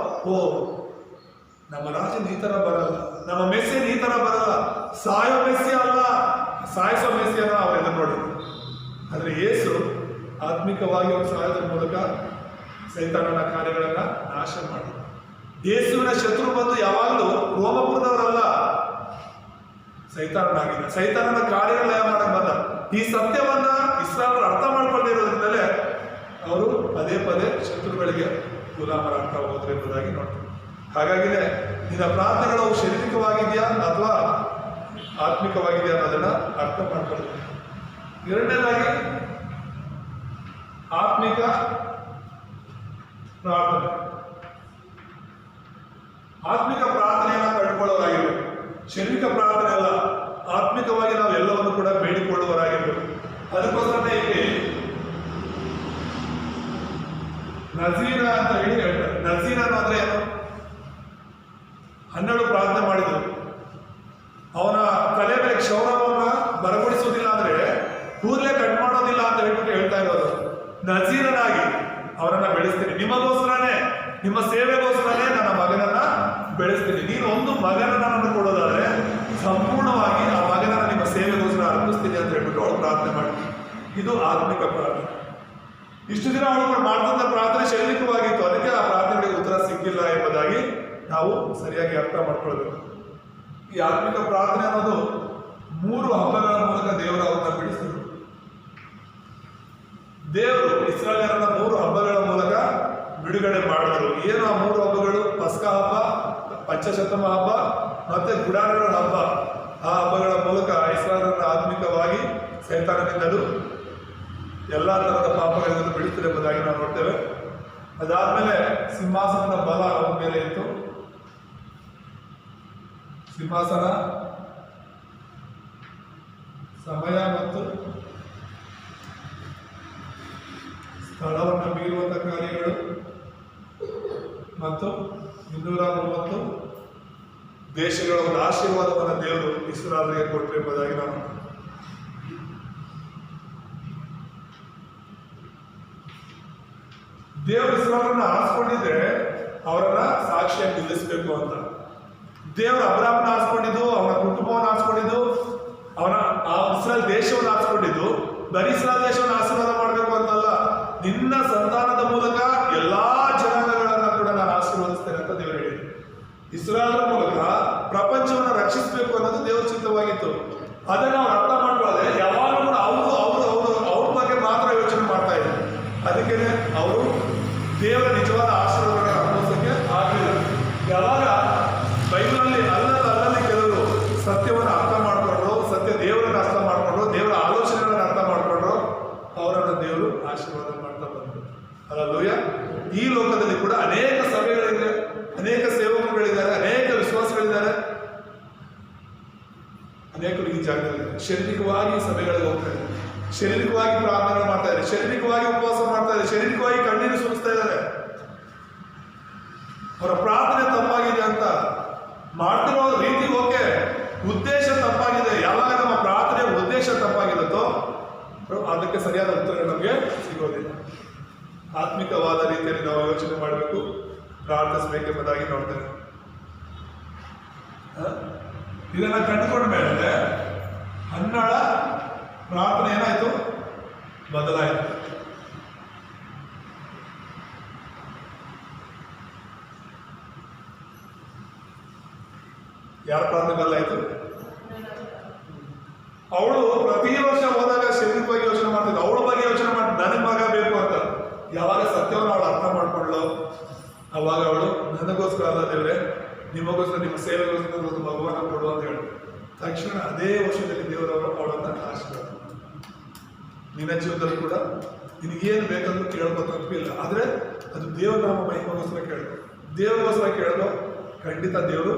ಓ ನಮ್ಮ ರಾಜನ ಈ ತರ ಬರಲ್ಲ, ನಮ್ಮ ಮೆಸ್ಸಿಯನ್ ಈ ತರ ಬರಲ್ಲ, ಸಾಯೋ ಮೆಸ್ಸಿ ಅಲ್ಲ, ಸಾಯಿಸೋ ಮೆಸ್ಸಿಯನ್ನ ಅವ್ರು ಎದುರು ನೋಡಿದ್ರು. ಆದ್ರೆ ಯೇಸು ಆತ್ಮಿಕವಾಗಿ ಅವ್ರ ಸಹಾಯದ ಮೂಲಕ ಸೈತಾನನ ಕಾರ್ಯಗಳನ್ನ ನಾಶ ಮಾಡಿದ್ರು. ಯೇಸುವಿನ ಶತ್ರು ಬಂದು ಯಾವಾಗಲೂ ರೋಮಪುರದವರಲ್ಲ, ಸೈತಾನನಾಗಿದ್ದ, ಸೈತಾನನ ಕಾರ್ಯಗಳನ್ನ ಮಾಡಕ್ ಬಂದ. ಈ ಸತ್ಯವನ್ನ ಇಸ್ರಾಯೇಲರು ಅರ್ಥ ಮಾಡ್ಕೊಂಡಿರೋದ್ರಿಂದಲೇ ಅವರು ಪದೇ ಪದೇ ಶತ್ರುಗಳಿಗೆ ಗುಲಾಮರಾಗ್ತಾ ಹೋದ್ರು ಎಂಬುದಾಗಿ ನೋಡ್ತಾರೆ. ಹಾಗಾಗಿನೇ ನಿನ್ನ ಪ್ರಾರ್ಥನೆಗಳು ಶಾರೀರಿಕವಾಗಿದೆಯಾ ಅಥವಾ ಆತ್ಮಿಕವಾಗಿದೆಯಾ ಅನ್ನೋದನ್ನ ಅರ್ಥ ಮಾಡ್ಕೊಳ್ಬೇಕು. ಎರಡನೇದಾಗಿ ಆತ್ಮಿಕ ಪ್ರಾರ್ಥನೆ. ಆತ್ಮಿಕ ಪ್ರಾರ್ಥನೆಯನ್ನ ಕಂಡುಕೊಳ್ಳೋರಾಗಿರ್ಬೇಕು. ಶಾರೀರಿಕ ಪ್ರಾರ್ಥನೆ ಅಲ್ಲ, ಆತ್ಮಿಕವಾಗಿ ನಾವು ಎಲ್ಲವನ್ನು ಕೂಡ ಬೇಡಿಕೊಳ್ಳುವರಾಗಿರ್ಬೇಕು. ಅದಕ್ಕೋಸ್ಕರ ಇಲ್ಲಿ ನಜೀರ ಅಂತ ಹೇಳಿ ಹೇಳ್ತಾರೆ. ನಜೀರ ಅಂದ್ರೆ ಏನು? 12 ಪ್ರಾರ್ಥನೆ ಮಾಡಿದ್ರು. ಅವನ ತಲೆ ಮೇಲೆ ಕ್ಷೌರವನ್ನ ಬರಗೊಡಿಸುವುದಿಲ್ಲ ಅಂದ್ರೆ ಕೂದಲೇ ಕಟ್ ಮಾಡೋದಿಲ್ಲ ಅಂತ ಹೇಳ್ಬಿಟ್ಟು ಹೇಳ್ತಾ ಇರೋದು. ನಜೀರನಾಗಿ ಅವರನ್ನ ಬೆಳೆಸ್ತೀನಿ, ನಿಮಗೋಸ್ಕರನೇ, ನಿಮ್ಮ ಸೇವೆಗೋಸ್ಕರನೇ ನನ್ನ ಮಗನನ್ನ ಬೆಳೆಸ್ತೀನಿ. ನೀನು ಒಂದು ಮಗನನ್ನ ನನಗೆ ಕೊಡೋದಾದ್ರೆ ಸಂಪೂರ್ಣವಾಗಿ ಆ ಮಗನನ್ನ ನಿಮ್ಮ ಸೇವೆಗೋಸ್ಕರ ಅರ್ಪಿಸ್ತೀನಿ ಅಂತ ಹೇಳ್ಬಿಟ್ಟು ಅವಳು ಪ್ರಾರ್ಥನೆ ಮಾಡಿ. ಇದು ಆತ್ಮಿಕ ಪ್ರಾರ್ಥನೆ. ಇಷ್ಟು ದಿನ ಅವಳು ಮಾಡ್ತಂತ ಪ್ರಾರ್ಥನೆ ಶಾರೀರಿಕವಾಗಿತ್ತು, ಅದಕ್ಕೆ ಆ ಪ್ರಾರ್ಥನೆಗೆ ಉತ್ತರ ಸಿಕ್ಕಿಲ್ಲ ಎಂಬುದಾಗಿ ನಾವು ಸರಿಯಾಗಿ ಅರ್ಥ ಮಾಡ್ಕೊಳ್ಬೇಕು. ಈ ಆತ್ಮಿಕ ಪ್ರಾರ್ಥನೆ ಅನ್ನೋದು 3 ಹಬ್ಬಗಳ ಮೂಲಕ ದೇವರು ಅವ್ರನ್ನ ಬಿಡಿಸಿದ್ರು. ದೇವರು ಇಸ್ರಾಯೇಲರನ್ನ 3 ಹಬ್ಬಗಳ ಮೂಲಕ ಬಿಡುಗಡೆ ಮಾಡಿದ್ರು. ಏನು ಆ 3 ಹಬ್ಬಗಳು? ಪಸ್ಕ ಹಬ್ಬ, ಪಂಚಶತಮ ಹಬ್ಬ ಮತ್ತೆ ಗುಡಾರಗಳ ಹಬ್ಬ. ಆ ಹಬ್ಬಗಳ ಮೂಲಕ ಇಸ್ರಾಯೇಲರನ್ನ ಆತ್ಮಿಕವಾಗಿ ಸೈತಾನದಿಂದಲೂ ಎಲ್ಲ ತರಹದ ಪಾಪಗಳಿಂದ ಬಿಡಿಸ್ತಾರೆ ಎಂಬುದಾಗಿ ನಾವು ನೋಡ್ತೇವೆ. ಅದಾದ್ಮೇಲೆ ಸಿಂಹಾಸನದ ಬಲ ಅವರ ಮೇಲೆ ಇತ್ತು. ಸಿಂಹಾಸನ, ಸಮಯ ಮತ್ತು ಸ್ಥಳವನ್ನು ಮೀರುವಂತ ಕಾರ್ಯಗಳು ಮತ್ತು 230 ದೇಶಗಳ ಒಂದು ಆಶೀರ್ವಾದವನ್ನು ದೇವರು ಇಸ್ರಾಯೇಲರಿಗೆ ಕೊಟ್ಟರು ಎಂಬುದಾಗಿ ನಾವು ದೇವರು ಇಸ್ರಾಯೇಲರನ್ನ ಆರಿಸ್ಕೊಂಡಿದ್ರೆ ಅವರನ್ನ ಸಾಕ್ಷಿಯಾಗಿ ನಿಲ್ಲಿಸಬೇಕು ಅಂತ. ದೇವರು ಅಬ್ರಾಹ್ಮನ ಆರಿಸ್ಕೊಂಡಿದ್ದು, ಅವನ ಕುಟುಂಬವನ್ನು ಆರಿಸ್ಕೊಂಡಿದ್ದು, ಅವನ ಇಸ್ರಾಯೇಲ್ ದೇಶವನ್ನು ಆರಿಸ್ಕೊಂಡಿದ್ದು ಬರೀ ಇಸ್ರಾಯೇಲ್ ದೇಶವನ್ನು ಆಶೀರ್ವಾದ ಮಾಡಬೇಕು ಅಂತಲ್ಲ, ನಿನ್ನ ಸಂತಾನದ ಮೂಲಕ ಎಲ್ಲಾ ಜನಾಂಗಗಳನ್ನ ಕೂಡ ನಾನು ಆಶೀರ್ವದಿಸ್ತೇನೆ ಅಂತ ದೇವರು ಹೇಳಿದ್ರು. ಇಸ್ರಾಯೇಲರ ಮೂಲಕ ಪ್ರಪಂಚವನ್ನು ರಕ್ಷಿಸಬೇಕು ಅನ್ನೋದು ದೇವರ ಚಿತ್ತವಾಗಿತ್ತು. ಅದನ್ನ ಅವ್ರು ಅರ್ಥ ಮಾಡ್ಕೊಳ್ಳದೆ ಯಾವಾಗಲೂ ಕೂಡ ಅವ್ರ ಬಗ್ಗೆ ಮಾತ್ರ ಯೋಚನೆ ಮಾಡ್ತಾ ಇದ್ರು. ಅದಕ್ಕೆ ಅವರು ದೇವರ ನಿಜವಾದ ಆಶೀರ್ವಾದಗಳನ್ನು ಅನುಭವಿಸಕ್ಕೆ ಆಗಲಿಲ್ಲ. ಯಾವಾಗ ಬೈಬಲಲ್ಲಿ ಅಲ್ಲಲ್ಲಿ ಕೆಲವರು ಸತ್ಯವನ್ನು ಅರ್ಥ ಮಾಡ್ಕೊಂಡ್ರು, ಸತ್ಯ ದೇವರನ್ನ ಅರ್ಥ ಮಾಡ್ಕೊಂಡ್ರು, ದೇವರ ಆಲೋಚನೆಗಳನ್ನ ಅರ್ಥ ಮಾಡ್ಕೊಂಡ್ರು, ಅವರನ್ನು ದೇವರು ಆಶೀರ್ವಾದ ಮಾಡ್ತಾ ಬಂದರು. ಹಲ್ಲೆಲೂಯ. ಈ ಲೋಕದಲ್ಲಿ ಕೂಡ ಅನೇಕ ಸಭೆಗಳಿದೆ, ಅನೇಕ ಸೇವಕರುಗಳಿದ್ದಾರೆ, ಅನೇಕ ವಿಶ್ವಾಸಗಳಿದ್ದಾರೆ, ಅನೇಕರು ಈ ಜಾಗದಲ್ಲಿ ಶಾರೀರಿಕವಾಗಿ ಸಭೆಗಳಿಗೆ ಹೋಗ್ತಾ ಇದ್ದಾರೆ, ಶಾರೀರಿಕವಾಗಿ ಪ್ರಾರ್ಥನೆ ಮಾಡ್ತಾ ಇದ್ದಾರೆ, ಶಾರೀರಿಕವಾಗಿ ಉಪವಾಸ ಮಾಡ್ತಾ ಇದ್ದಾರೆ, ಶಾರೀರಿಕವಾಗಿ ಕಣ್ಣೀರು ಸುರಿಸ್ತಾ ಇದ್ದಾರೆ. ಅವರ ಪ್ರಾರ್ಥನೆ ತಪ್ಪಾಗಿದೆ ಅಂತ ಮಾಡ್ತಿರೋ ರೀತಿ ಓಕೆ, ಉದ್ದೇಶ ತಪ್ಪಾಗಿದೆ. ಯಾವಾಗ ನಮ್ಮ ಪ್ರಾರ್ಥನೆ ಉದ್ದೇಶ ತಪ್ಪಾಗಿರುತ್ತೋ ಅದಕ್ಕೆ ಸರಿಯಾದ ಉತ್ತರಗಳು ನಮಗೆ ಸಿಗೋದಿಲ್ಲ. ಆತ್ಮಿಕವಾದ ರೀತಿಯಲ್ಲಿ ನಾವು ಯೋಚನೆ ಮಾಡಬೇಕು, ಪ್ರಾರ್ಥಿಸಬೇಕೆಂಬುದಾಗಿ ನೋಡ್ತೇವೆ. ಇದನ್ನ ಕಂಡುಕೊಂಡ ಮೇಲೆ ಹನ್ನಳ ಪ್ರಾರ್ಥನೆ ಏನಾಯ್ತು? ಬದಲಾಯಿತು. ಯಾರ ಪ್ರಾರ್ಥನೆ ಬದಲಾಯಿತು? ಅವಳು ಪ್ರತಿ ವರ್ಷ ಹೋದಾಗ ಶರೀರದ ಬಗ್ಗೆ ಯೋಚನೆ ಮಾಡ್ತಿದ್ದ, ಅವಳ ಬಗ್ಗೆ ಯೋಚನೆ ಮಾಡಿ ನನಗೆ ಮಗ ಬೇಕು ಅಂತ. ಯಾವಾಗ ಸತ್ಯವನ್ನು ಅವಳು ಅರ್ಥ ಮಾಡ್ಕೊಳ್ಳೋ ಅವಾಗ ಅವಳು ನನಗೋಸ್ಕರ ಅಲ್ಲ ದೇವರೇ, ನಿಮಗೋಸ್ಕರ, ನಿಮ್ಮ ಸೇವೆಗೋಸ್ಕರ ಒಂದು ಮಗುವನ್ನ ಕೊಡು ಅಂತ ಹೇಳಿ ತಕ್ಷಣ ಅದೇ ವರ್ಷದಲ್ಲಿ ದೇವರವರು ಅವಳನ್ನ ಆಶೀರ್ವಾದ. ನಿನ್ನ ಜೀವನದಲ್ಲಿ ಕೂಡ ನಿನಗೇನು ಬೇಕಂದ್ರೂ ಕೇಳ್ಕೋ, ತಪ್ಪಿಲ್ಲ. ಆದರೆ ಅದು ದೇವರ ನಾಮ ಮಹಿಮೆಗೋಸ್ಕರ ಕೇಳ್ಕೊ, ದೇವರಿಗೋಸ್ಕರ ಕೇಳ್ಕೊ. ಖಂಡಿತ ದೇವರು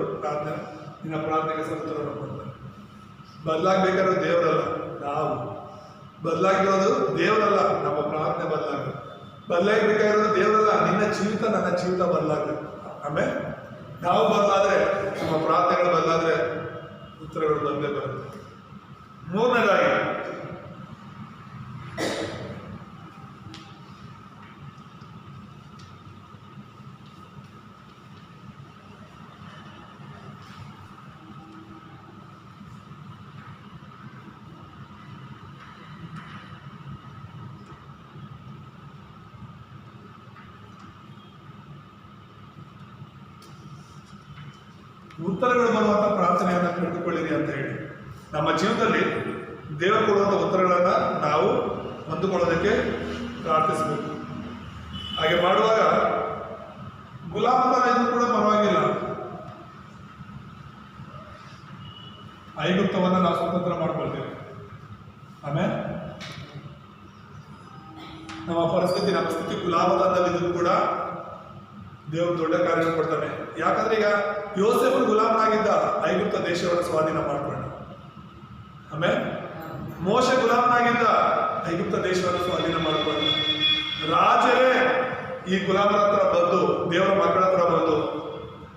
ನಿನ್ನ ಪ್ರಾರ್ಥನೆಗೆ ಉತ್ತರವನ್ನು ಕೊಡ್ತಾರೆ. ಬದಲಾಗಬೇಕಾದ್ರೆ ದೇವರಲ್ಲ, ನಾವು ಬದಲಾಗಿರೋದು ದೇವರಲ್ಲ, ನಮ್ಮ ಪ್ರಾರ್ಥನೆ ಬದಲಾಗಬೇಕಾಗಿರೋದು ದೇವರಲ್ಲ, ನಿನ್ನ ಜೀವಿತ, ನನ್ನ ಜೀವಿತ ಬದಲಾಗಬೇಕು. ಆಮೇಲೆ ನಾವು ಬದಲಾದ್ರೆ, ನಮ್ಮ ಪ್ರಾರ್ಥನೆಗಳು ಬದಲಾದ್ರೆ ಉತ್ತರಗಳು ಬಂದೇ ಬರುತ್ತೆ. ಮೂರನೇದಾಗಿ ಉತ್ತರಗಳು ಬರುವಂಥ ಪ್ರಾರ್ಥನೆಯನ್ನು ಕಂಡುಕೊಳ್ಳಿರಿ ಅಂತ ಹೇಳಿ ನಮ್ಮ ಜೀವನದಲ್ಲಿ ದೇವರು ಕೊಡುವಂಥ ಉತ್ತರಗಳನ್ನು ನಾವು ಹೊಂದಿಕೊಳ್ಳೋದಕ್ಕೆ ಪ್ರಾರ್ಥಿಸಬೇಕು. ಹಾಗೆ ಮಾಡುವಾಗ ಗುಲಾಮತನ ಇದ್ರೂ ಕೂಡ ಪರವಾಗಿಲ್ಲ, ಐಗುಪ್ತವನ್ನು ನಾವು ಸ್ವತಂತ್ರ ಮಾಡ್ಕೊಳ್ತೇವೆ. ಆಮೇಲೆ ನಮ್ಮ ಪರಿಸ್ಥಿತಿ, ನಮ್ಮ ಸ್ಥಿತಿ ಗುಲಾಮತನದಲ್ಲಿದ್ದರೂ ಕೂಡ ದೇವರು ದೊಡ್ಡ ಕಾರ್ಯ ಕೊಡ್ತಾನೆ. ಯಾಕಂದ್ರೆ ಈಗ ಯೋಸೇಫನು ಗುಲಾಮನಾಗಿದ್ದ, ಐಗುಪ್ತ ದೇಶವನ್ನು ಸ್ವಾಧೀನ ಮಾಡ್ಕೊಂಡ. ಆಮೇಲೆ ಮೋಶೆ ಗುಲಾಮನಾಗಿದ್ದ, ಐಗುಪ್ತ ದೇಶವನ್ನು ಸ್ವಾಧೀನ ಮಾಡ್ಕೊಂಡ. ರಾಜರೇ ಈ ಗುಲಾಮರ ಹತ್ರ ಬಂದು, ದೇವರ ಮಕ್ಕಳ ಹತ್ರ ಬಂದು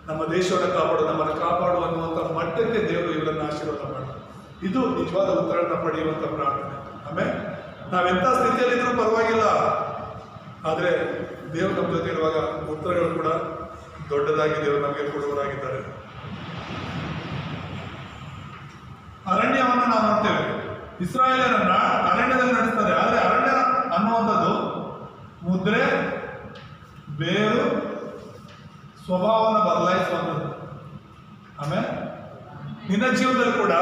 ನಮ್ಮ ದೇಶವನ್ನು ಕಾಪಾಡು, ನಮ್ಮನ್ನು ಕಾಪಾಡು ಅನ್ನುವಂಥ ಮಟ್ಟಕ್ಕೆ ದೇವರು ಇವರನ್ನು ಆಶೀರ್ವಾದ ಮಾಡಿ. ಇದು ನಿಜವಾದ ಉತ್ತರವನ್ನು ಪಡೆಯುವಂಥ ಪ್ರಾರ್ಥನೆ. ಆಮೇಲೆ ನಾವೆಂಥ ಸ್ಥಿತಿಯಲ್ಲಿದ್ರೂ ಪರವಾಗಿಲ್ಲ, ಆದರೆ ದೇವರು ನಮ್ಮ ಜೊತೆ ಇರುವಾಗ ಉತ್ತರಗಳು ಕೂಡ ದೊಡ್ಡದಾಗಿ ದೇವರು ನಮಗೆ ಕೊಡುವರಾಗಿದ್ದಾರೆ. ಅರಣ್ಯವನ್ನು ನಾವು ನೋಡ್ತೇವೆ, ಇಸ್ರಾಯೇಲರನ್ನ ಅರಣ್ಯದಲ್ಲಿ ನಡೆಸ್ತಾರೆ. ಆದರೆ ಅರಣ್ಯ ಅನ್ನುವಂಥದ್ದು ಮುದ್ರೆ, ಬೇರು, ಸ್ವಭಾವವನ್ನು ಬದಲಾಯಿಸುವಂಥದ್ದು. ಆಮೇಲೆ ನಿನ್ನ ಜೀವನದಲ್ಲಿ ಕೂಡ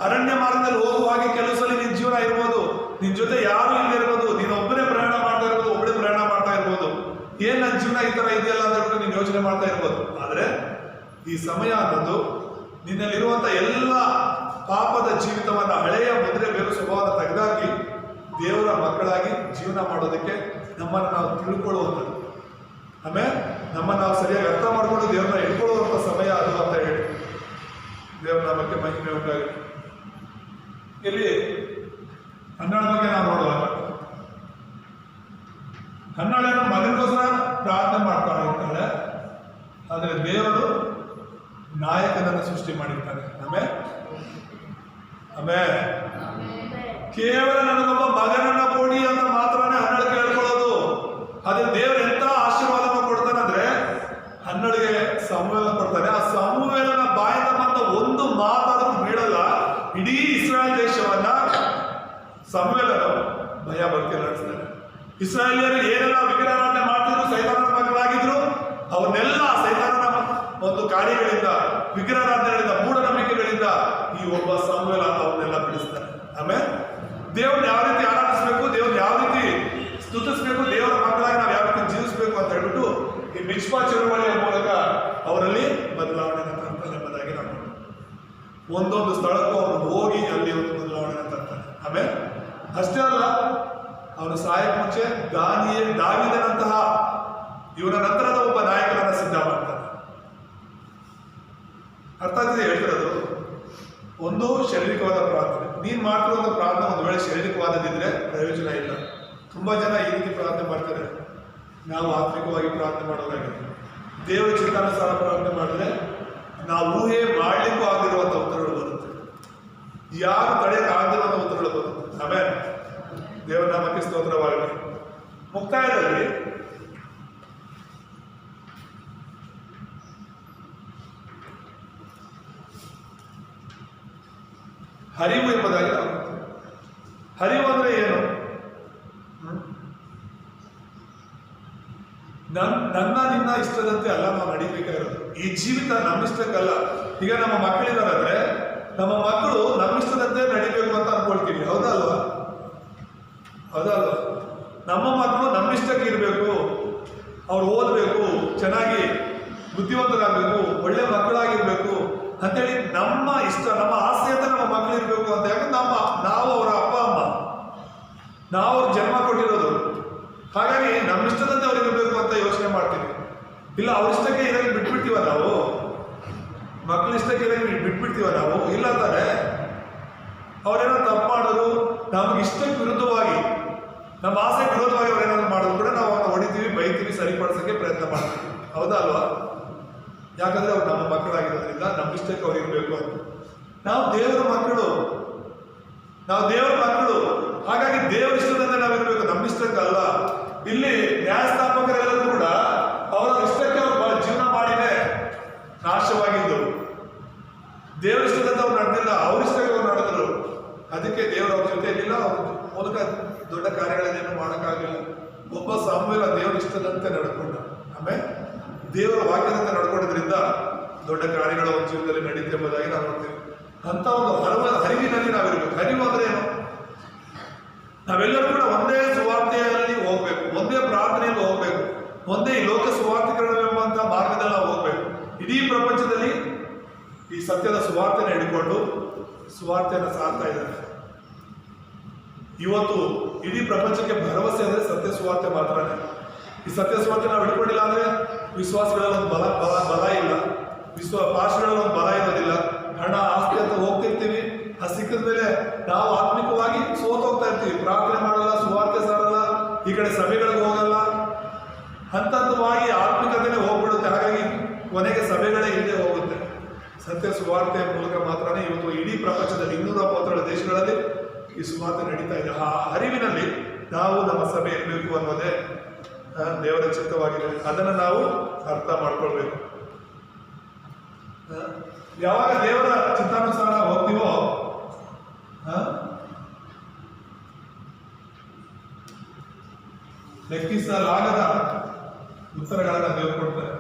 ಅರಣ್ಯ ಮಾರ್ಗದಲ್ಲಿ ಹೋಗುವ ಹಾಗೆ ಕೆಲವು ಸಲ ನಿನ್ನ ಜೀವನ ಇರ್ಬೋದು, ನಿನ್ನ ಜೊತೆ ಯಾರು ಇಲ್ಲಿ ಇರ್ಬೋದು, ನೀನು ಒಬ್ಬನೇ ಪ್ರಯಾಣ ಮಾಡ್ತಾ ಇರ್ಬೋದು, ಒಬ್ಬನೇ ಪ್ರಯಾಣ ಮಾಡ್ತಾ ಇರ್ಬೋದು. ಏನ್ ನನ್ನ ಜೀವನ ಈ ತರ ಇದೆಯಲ್ಲ ಅಂತ ಹೇಳ್ಬಿಟ್ಟು ನೀನು ಯೋಚನೆ ಮಾಡ್ತಾ ಇರ್ಬೋದು. ಆದ್ರೆ ಈ ಸಮಯ ಅನ್ನೋದು ನಿನ್ನಲ್ಲಿರುವಂತ ಎಲ್ಲ ಪಾಪದ ಜೀವಿತವನ್ನ, ಹಳೆಯ ಮುದ್ರೆ, ಬೇರು ಸ್ವಭಾವದ ತೆಗೆದಾಕಿ ದೇವರ ಮಕ್ಕಳಾಗಿ ಜೀವನ ಮಾಡೋದಕ್ಕೆ ನಮ್ಮನ್ನು ನಾವು ತಿಳ್ಕೊಳ್ಳುವಂಥದ್ದು. ಆಮೇಲೆ ನಮ್ಮನ್ನು ನಾವು ಸರಿಯಾಗಿ ಅರ್ಥ ಮಾಡಿಕೊಂಡು ದೇವರನ್ನ ಇಟ್ಕೊಳ್ಳುವಂಥ ಸಮಯ ಅದು ಅಂತ ಹೇಳಿ ದೇವರ ನಾಮಕ್ಕೆ ಮಹಿಮೆ ಉಂಟಾಗಿ. ಇಲ್ಲಿ 12 ಬಗ್ಗೆ ನಾವು ನೋಡುವಾಗ, 12 ಮಗನಿಗೋಸ್ಕರ ಪ್ರಾರ್ಥನೆ ಮಾಡ್ತಾ ಇರ್ತಾಳೆ. ಆದರೆ ದೇವರು ನಾಯಕನನ್ನು ಸೃಷ್ಟಿ ಮಾಡಿರ್ತಾನೆ. ಆಮೇಲೆ ಕೇವಲ ನನಗೊಬ್ಬ ಮಗನನ್ನ ಕೊಡಿ ಅಂತ ಮಾತ್ರನೇ 12 ಕೇಳ್ಕೊಳ್ಳೋದು. ಅದೇ ದೇವರು ಎಂತ ಆಶೀರ್ವಾದವನ್ನು ಕೊಡ್ತಾನಂದ್ರೆ 12ಗೆ ಸಮುವೇಲನ ಕೊಡ್ತಾನೆ. ಆ ಸಮುವೇಲನ ಬಾಯಿಂದ ಬಂದ ಒಂದು ಮಾತಾದ್ರೂ ಬೀಳಲ್ಲ. ಇಡೀ ಇಸ್ರಾಯೇಲ್ ದೇಶವನ್ನ ಸಮುವೇಲನು ಭಯ ಭಕ್ತಿ ನಡೆಸ್ತಾನೆ. ಇಸ್ರಾಯೇಲಿಯರು ಏನೆಲ್ಲ ವಿಗ್ರಹಾರಾಧನೆ ಮಾಡ್ತಿದ್ರು, ಸೈತಾನನ ಮಕ್ಕಳಾಗಿದ್ರು, ಅವನ್ನೆಲ್ಲ ಸೈತಾನನ ಒಂದು ಕಾರ್ಯಗಳಿಂದ, ವಿಗ್ರಹಾರಾಧನೆಗಳಿಂದ, ಮೂಢನಂಬಿಕೆಗಳಿಂದ ಈ ಒಬ್ಬ ಸಮುವೇಲ ಅವನ್ನೆಲ್ಲ ಬಿಡಿಸ್ತಾನೆ. ಆಮೇಲೆ ದೇವ್ರನ್ನ ಯಾವ ರೀತಿ ಆರಾಧಿಸಬೇಕು, ದೇವ್ರನ್ನ ಯಾವ ರೀತಿ ಸ್ತುತಿಸಬೇಕು, ದೇವರ ಮಕ್ಕಳಾಗಿ ನಾವು ಯಾವ ರೀತಿ ಜೀವಿಸಬೇಕು ಅಂತ ಹೇಳ್ಬಿಟ್ಟು ಈ ಮಿಚ್ಪಾ ಚಳವಳಿಯ ಮೂಲಕ ಅವರಲ್ಲಿ ಬದಲಾವಣೆ ತರ್ತಾನೆ ಎಂಬುದಾಗಿ ನಾವು ಒಂದೊಂದು ಸ್ಥಳಕ್ಕೂ ಅವನು ಹೋಗಿ ಅಲ್ಲಿ ಒಂದು ಬದಲಾವಣೆ ತರ್ತಾನೆ. ಆಮೇಲೆ ಅಷ್ಟೇ ಅಲ್ಲ, ಅವನು ಸಾಯಕ್ಕೆ ಮುಂಚೆ ದಾವೀದನಂತಹ ಇವನ ನಂತರದ ಒಬ್ಬ ನಾಯಕನನ್ನ ಸಿದ್ಧ ಮಾಡ್ತಾನೆ. ಅರ್ಥ ಆಗ್ತಿದೆ ಹೇಳ್ತಿರೋದು? ಒಂದು ಶಾರೀರಿಕವಾದ ಪ್ರಾರ್ಥನೆ. ನೀನ್ ಮಾಡ್ತಿರುವಂತ ಪ್ರಾರ್ಥನೆ ಒಂದು ವೇಳೆ ಶಾರೀರಿಕವಾದದಿದ್ರೆ ಪ್ರಯೋಜನ ಇಲ್ಲ. ತುಂಬಾ ಜನ ಈ ರೀತಿ ಪ್ರಾರ್ಥನೆ ಮಾಡ್ತಾರೆ. ನಾವು ಆತ್ಮಿಕವಾಗಿ ಪ್ರಾರ್ಥನೆ ಮಾಡೋದಾಗಿದೆ. ದೇವರ ಚಿತ್ತಾನುಸಾರ ಪ್ರಾರ್ಥನೆ ಮಾಡಿದ್ರೆ ನಾವು ಊಹೆ ಮಾಡ್ಲಿಕ್ಕೂ ಆಗಿರುವಂತ ಉತ್ತರಗಳು ಬರುತ್ತೆ, ಯಾರು ತಡೆಯಕ್ಕೆ ಆಗದಿರುವಂತ ಉತ್ತರಗಳು ಬರುತ್ತೆ. ಆಮೇಲೆ ದೇವರ ನಾಮಕ್ಕೆ ಸ್ತೋತ್ರವಾಗಲಿ. ಮುಕ್ತಾಯದಲ್ಲಿ ಹರಿವು ಎಂಬುದಾಗಿ ನಾವು ಹರಿವು ಅಂದ್ರೆ ಏನು? ನನ್ನ ನಿನ್ನ ಇಷ್ಟದಂತೆ ಅಲ್ಲ ನಾವು ನಡಿಬೇಕಾಗಿರೋದು. ಈ ಜೀವಿತ ನಮ್ಮಿಷ್ಟಕ್ಕಲ್ಲ. ಈಗ ನಮ್ಮ ಮಕ್ಕಳಿದಾರಂದ್ರೆ ನಮ್ಮ ಮಕ್ಕಳು ನಮ್ಮಿಷ್ಟದಂತೆ ನಡಿಬೇಕು ಅಂತ ಅನ್ಕೊಳ್ತೀವಿ. ಹೌದಲ್ವಾ? ಹೌದಲ್ವಾ? ನಮ್ಮ ಮಕ್ಕಳು ನಮ್ಮಿಷ್ಟಕ್ಕೆ ಇರಬೇಕು, ಅವ್ರು ಓದಬೇಕು, ಚೆನ್ನಾಗಿ ಬುದ್ಧಿವಂತರಾಗಬೇಕು, ಒಳ್ಳೆ ಮಕ್ಕಳಾಗಿರ್ಬೇಕು ಅಂತೇಳಿ ನಮ್ಮ ಇಷ್ಟ, ನಮ್ಮ ಆಸೆ ಅಂತ ನಮ್ಮ ಮಕ್ಕಳು ಇರಬೇಕು ಅಂತ. ಯಾಕಂದ್ರೆ ನಾವು ಅವರ ಅಪ್ಪ ಅಮ್ಮ, ನಾವು ಅವ್ರಿಗೆ ಜನ್ಮ ಕೊಟ್ಟಿರೋದು. ಹಾಗಾಗಿ ನಮ್ಮ ಇಷ್ಟದಂತೆ ಅವ್ರಿಗೆ ಇರಬೇಕು ಅಂತ ಯೋಚನೆ ಮಾಡ್ತೀವಿ. ಇಲ್ಲ ಅವ್ರಿಷ್ಟಕ್ಕೆ ಇರೋಕೆ ಬಿಟ್ಬಿಡ್ತೀವ ನಾವು, ಮಕ್ಕಳ ಇಷ್ಟಕ್ಕೆ ಇರೋಕೆ ಬಿಟ್ಬಿಡ್ತೀವ ನಾವು? ಇಲ್ಲ ತಾನೆ. ಅವರೇನೋ ತಪ್ಪು ಮಾಡೋದು, ನಮ್ಗೆ ಇಷ್ಟಕ್ಕೆ ವಿರುದ್ಧವಾಗಿ, ನಮ್ಮ ಆಸೆ ವಿರೋಧವಾಗಿ ಅವ್ರೇನಾದ್ರು ಮಾಡೋದು ಕೂಡ ನಾವು ಅವ್ರನ್ನ ಹೊಡಿತೀವಿ, ಬೈತೀವಿ, ಸರಿಪಡಿಸೋಕ್ಕೆ ಪ್ರಯತ್ನ ಮಾಡ್ತೀವಿ. ಹೌದಾ ಅಲ್ವಾ? ಯಾಕಂದ್ರೆ ಅವ್ರು ನಮ್ಮ ಮಕ್ಕಳಾಗಿರೋದ್ರಿಂದ ನಮ್ಮ ಇಷ್ಟಕ್ಕೆ ಅವ್ರು ಇರಬೇಕು ಅಂತ. ನಾವು ದೇವರ ಮಕ್ಕಳು, ಹಾಗಾಗಿ ದೇವರ ಇಷ್ಟದಂತೆ ನಾವಿರ್ಬೇಕು, ನಮ್ಮ ಇಷ್ಟಕ್ಕಲ್ಲ. ಇಲ್ಲಿ ನ್ಯಾಯಸ್ಥಾಪಕರೆಲ್ಲರೂ ಕೂಡ ಅವರ ಇಷ್ಟಕ್ಕೆ ಅವರು ಜೀವನ ಮಾಡಿನೇ ನಾಶವಾಗಿದ್ದು. ದೇವರ ಇಷ್ಟದಂತೆ ಅವ್ರು ನಡೆದಿಲ್ಲ, ಅವ್ರ ಇಷ್ಟಕ್ಕೆ ಅವ್ರು ನಡೆದರು. ಅದಕ್ಕೆ ದೇವರು ಅವ್ರ ಜೊತೆ ಇರಲಿಲ್ಲ, ಅವ್ರ ಮೂಲಕ ದೊಡ್ಡ ಕಾರ್ಯಗಳನ್ನೇನು ಮಾಡೋಕ್ಕಾಗಲಿಲ್ಲ. ಒಬ್ಬ ಸಾಮುವೇಲ ದೇವರ ಇಷ್ಟದಂತೆ ನಡ್ಕೊಂಡ, ಆಮೇಲೆ ದೇವರ ವಾಕ್ಯದಂತೆ ನಡ್ಕೊಳ್ಳೋದ್ರಿಂದ ದೊಡ್ಡ ಕಾರ್ಯಗಳು ಅವ್ರ ಜೀವನದಲ್ಲಿ ನಡೀತೆ ಎಂಬುದಾಗಿ ನಾವು ನೋಡ್ತೀವಿ. ಅಂತ ಒಂದು ಹರಿವಿನಲ್ಲಿ ನಾವಿರ್ಬೇಕು. ಹರಿವು ಅಂದ್ರೆ ಏನು? ನಾವೆಲ್ಲರೂ ಕೂಡ ಒಂದೇ ಸುವಾರ್ತೆಯಲ್ಲಿ ಹೋಗ್ಬೇಕು, ಒಂದೇ ಪ್ರಾರ್ಥನೆಯಲ್ಲಿ ಹೋಗ್ಬೇಕು, ಒಂದೇ ಈ ಲೋಕ ಸುವಾರ್ತಿಕರಣ ಮಾರ್ಗದಲ್ಲಿ ನಾವು ಹೋಗ್ಬೇಕು. ಇಡೀ ಪ್ರಪಂಚದಲ್ಲಿ ಈ ಸತ್ಯದ ಸುವಾರ್ತೆಯನ್ನು ಹಿಡ್ಕೊಂಡು ಸುವಾರ್ತೆಯನ್ನು ಸಾರ್ತಾ ಇದ್ದಾರೆ. ಇವತ್ತು ಇಡೀ ಪ್ರಪಂಚಕ್ಕೆ ಭರವಸೆ ಅಂದರೆ ಸತ್ಯ ಸುವಾರ್ತೆ ಮಾತ್ರನೇ. ಈ ಸತ್ಯ ಸುವಾರ್ತೆ ನಾವು ಹಿಡ್ಕೊಂಡಿಲ್ಲ ಅಂದ್ರೆ ವಿಶ್ವಾಸಗಳಲ್ಲಿ ಒಂದು ಬಲ ಇಲ್ಲ, ಪಾರ್ಶ್ವಗಳಲ್ಲಿ ಒಂದು ಬಲ ಇರೋದಿಲ್ಲ. ಹಣ ಆಸ್ತಿ ಅಂತ ಹೋಗ್ತಿರ್ತೀವಿ, ಅದು ಸಿಕ್ಕಿದ ಮೇಲೆ ನಾವು ಆತ್ಮಿಕವಾಗಿ ಸೋತೋಗ್ತಾ ಇರ್ತೀವಿ. ಪ್ರಾರ್ಥನೆ ಮಾಡಲ್ಲ, ಸುವಾರ್ತೆ ಸಾರಲ್ಲ, ಈ ಕಡೆ ಸಭೆಗಳಿಗೆ ಹೋಗಲ್ಲ, ಹಂತವಾಗಿ ಆತ್ಮಿಕತೆನೇ ಹೋಗ್ಬಿಡುತ್ತೆ. ಹಾಗಾಗಿ ಕೊನೆಗೆ ಸಭೆಗಳೇ ಇಲ್ಲದೆ ಹೋಗುತ್ತೆ. ಸತ್ಯ ಸುವಾರ್ತೆಯ ಮೂಲಕ ಮಾತ್ರನೇ ಇವತ್ತು ಇಡೀ ಪ್ರಪಂಚದಲ್ಲಿ 237 ದೇಶಗಳಲ್ಲಿ ಈ ಸುವಾರ್ತೆ ನಡೀತಾ ಇದೆ. ಆ ಅರಿವಿನಲ್ಲಿ ನಾವು ನಮ್ಮ ಸಭೆ ಇರಬೇಕು ಅನ್ನೋದೇ ದೇವರ ಚಿತ್ತವಾಗಿದೆ. ಅದನ್ನು ನಾವು ಅರ್ಥ ಮಾಡ್ಕೊಳ್ಬೇಕು. ಯಾವಾಗ ದೇವರ ಚಿತ್ತಾನುಸಾರ ಹೋಗ್ತೀವೋ ಲೆಕ್ಕಿಸಲಾಗದ ಉತ್ತರಗಳನ್ನ ದೇವರು ಕೊಡ್ತಾರೆ.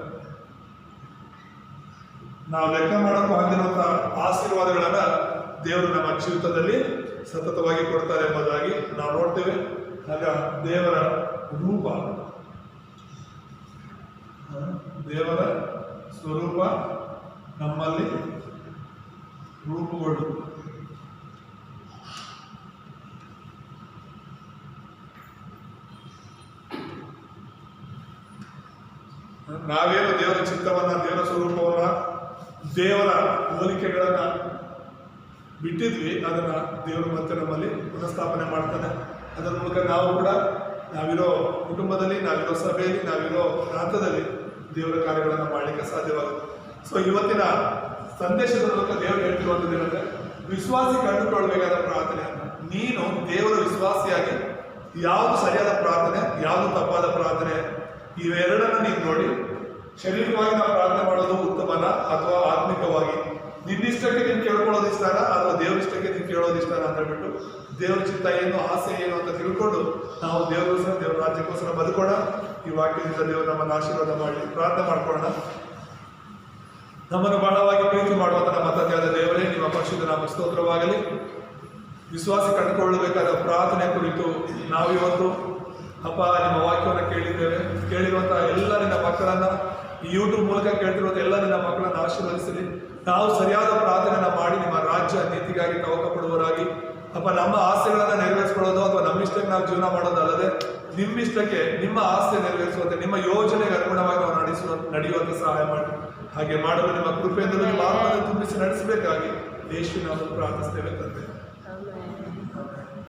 ನಾವು ಲೆಕ್ಕ ಮಾಡೋಕ್ಕೂ ಆಗಿರುವಂತಹ ಆಶೀರ್ವಾದಗಳನ್ನ ದೇವರು ನಮ್ಮ ಜೀವಿತದಲ್ಲಿ ಸತತವಾಗಿ ಕೊಡ್ತಾರೆ ಎಂಬುದಾಗಿ ನಾವು ನೋಡ್ತೇವೆ. ಆಗ ದೇವರ ರೂಪ, ದೇವರ ಸ್ವರೂಪ ನಮ್ಮಲ್ಲಿ ರೂಪುಗಳು. ನಾವೇನು ದೇವರ ಚಿತ್ತವನ್ನ, ದೇವರ ಸ್ವರೂಪವನ್ನ, ದೇವರ ಹೋಲಿಕೆಗಳನ್ನ ಬಿಟ್ಟಿದ್ವಿ, ಅದನ್ನ ದೇವರು ಮತ್ತೆ ನಮ್ಮಲ್ಲಿ ಪುನಃಸ್ಥಾಪನೆ ಮಾಡ್ತಾನೆ. ಅದರ ಮೂಲಕ ನಾವು ಕೂಡ ನಾವಿರೋ ಕುಟುಂಬದಲ್ಲಿ, ನಾವಿರೋ ಸಭೆಯಲ್ಲಿ, ನಾವಿರೋ ಪ್ರಾಂತದಲ್ಲಿ ದೇವರ ಕಾರ್ಯಗಳನ್ನು ಮಾಡಲಿಕ್ಕೆ ಸಾಧ್ಯವಾಗುತ್ತೆ. ಸೊ ಇವತ್ತಿನ ಸಂದೇಶದ ಮೂಲಕ ದೇವರು ಹೇಳ್ತಿರುವಂಥದ್ದು ಏನಂದ್ರೆ, ವಿಶ್ವಾಸಿ ಕಂಡುಕೊಳ್ಬೇಕಾದ ಪ್ರಾರ್ಥನೆ. ನೀನು ದೇವರ ವಿಶ್ವಾಸಿಯಾಗಿ ಯಾವುದು ಸರಿಯಾದ ಪ್ರಾರ್ಥನೆ, ಯಾವುದು ತಪ್ಪಾದ ಪ್ರಾರ್ಥನೆ, ಇವೆರಡನ್ನು ನೀನು ನೋಡಿ ಶಾರೀರಿಕವಾಗಿ ನಾವು ಪ್ರಾರ್ಥನೆ ಮಾಡೋದು ಉತ್ತಮನ ಅಥವಾ ಆತ್ಮಿಕವಾಗಿ ನಿನ್ನಿಷ್ಟಕ್ಕೆ ನೀನು ಕೇಳ್ಕೊಳ್ಳೋದು ಇಷ್ಟನ ಅಥವಾ ದೇವರಿಷ್ಟಕ್ಕೆ ನೀನು ಕೇಳೋದು ಇಷ್ಟನ ಅಂತ ಹೇಳ್ಬಿಟ್ಟು ದೇವರ ಚಿತ್ತ ಏನು, ಆಸೆ ಏನು ಅಂತ ತಿಳ್ಕೊಂಡು ನಾವು ದೇವರೋಸ್ಕರ, ದೇವರ ರಾಜ್ಯಕ್ಕೋಸ್ಕರ ಬದುಕೋಣ. ಈ ವಾಕ್ಯದಿಂದ ದೇವರು ನಮ್ಮನ್ನು ಆಶೀರ್ವಾದ ಮಾಡಿ ಪ್ರಾರ್ಥನೆ ಮಾಡ್ಕೊಳ್ಳೋಣ. ನಮ್ಮನ್ನು ಬಹಳವಾಗಿ ಪ್ರೀತಿ ಮಾಡುವಂತ ನಮ್ಮ ತಂದೆಯಾದ ದೇವರೇ, ನಿಮ್ಮ ಪರಿಶುದ್ಧ ನಾಮ ಸ್ತೋತ್ರವಾಗಲಿ. ವಿಶ್ವಾಸ ಕಂಡುಕೊಳ್ಳಬೇಕಾದ ಪ್ರಾರ್ಥನೆ ಕುರಿತು ನಾವಿವತ್ತು ಅಪ್ಪ ನಿಮ್ಮ ವಾಕ್ಯವನ್ನು ಕೇಳಿದ್ದೇವೆ. ಕೇಳಿರುವಂತಹ ಎಲ್ಲ ನಿನ್ನ ಮಕ್ಕಳನ್ನ, ಈ ಯೂಟ್ಯೂಬ್ ಮೂಲಕ ಕೇಳ್ತಿರುವಂಥ ಎಲ್ಲ ನಿನ್ನ ಮಕ್ಕಳನ್ನು ಆಶೀರ್ವದಿಸಲಿ. ನಾವು ಸರಿಯಾದ ಪ್ರಾರ್ಥನೆಯನ್ನು ಮಾಡಿ ನಿಮ್ಮ ರಾಜ್ಯ ನೀತಿಗಾಗಿ ತವಕ ಪಡುವವರಾಗಿ ಅಪ್ಪ ನಮ್ಮ ಆಸೆಗಳನ್ನು ನೆರವೇರಿಸ್ಕೊಳ್ಳೋದು ಅಥವಾ ನಮ್ಮಿಷ್ಟಕ್ಕೆ ನಾವು ಜೀವನ ಮಾಡೋದಲ್ಲದೆ ನಿಮ್ಮಿಷ್ಟಕ್ಕೆ, ನಿಮ್ಮ ಆಸೆ ನೆರವೇರಿಸುವಂತೆ, ನಿಮ್ಮ ಯೋಜನೆಗೆ ಅನುಗುಣವಾಗಿ ನಾವು ನಡೆಯುವಂತೆ ಸಹಾಯ ಮಾಡಿ. ಹಾಗೆ ಮಾಡಲು ನಿಮ್ಮ ಕೃಪೆಯಿಂದ ನಿಮ್ಮ ಆತ್ಮವನ್ನು ತುಂಬಿಸಿ ನಡೆಸಬೇಕಾಗಿ ಯೇಸುವಿನ ನಾಮದಲ್ಲಿ ಪ್ರಾರ್ಥಿಸ್ತೇವೆ ತಂದೆ.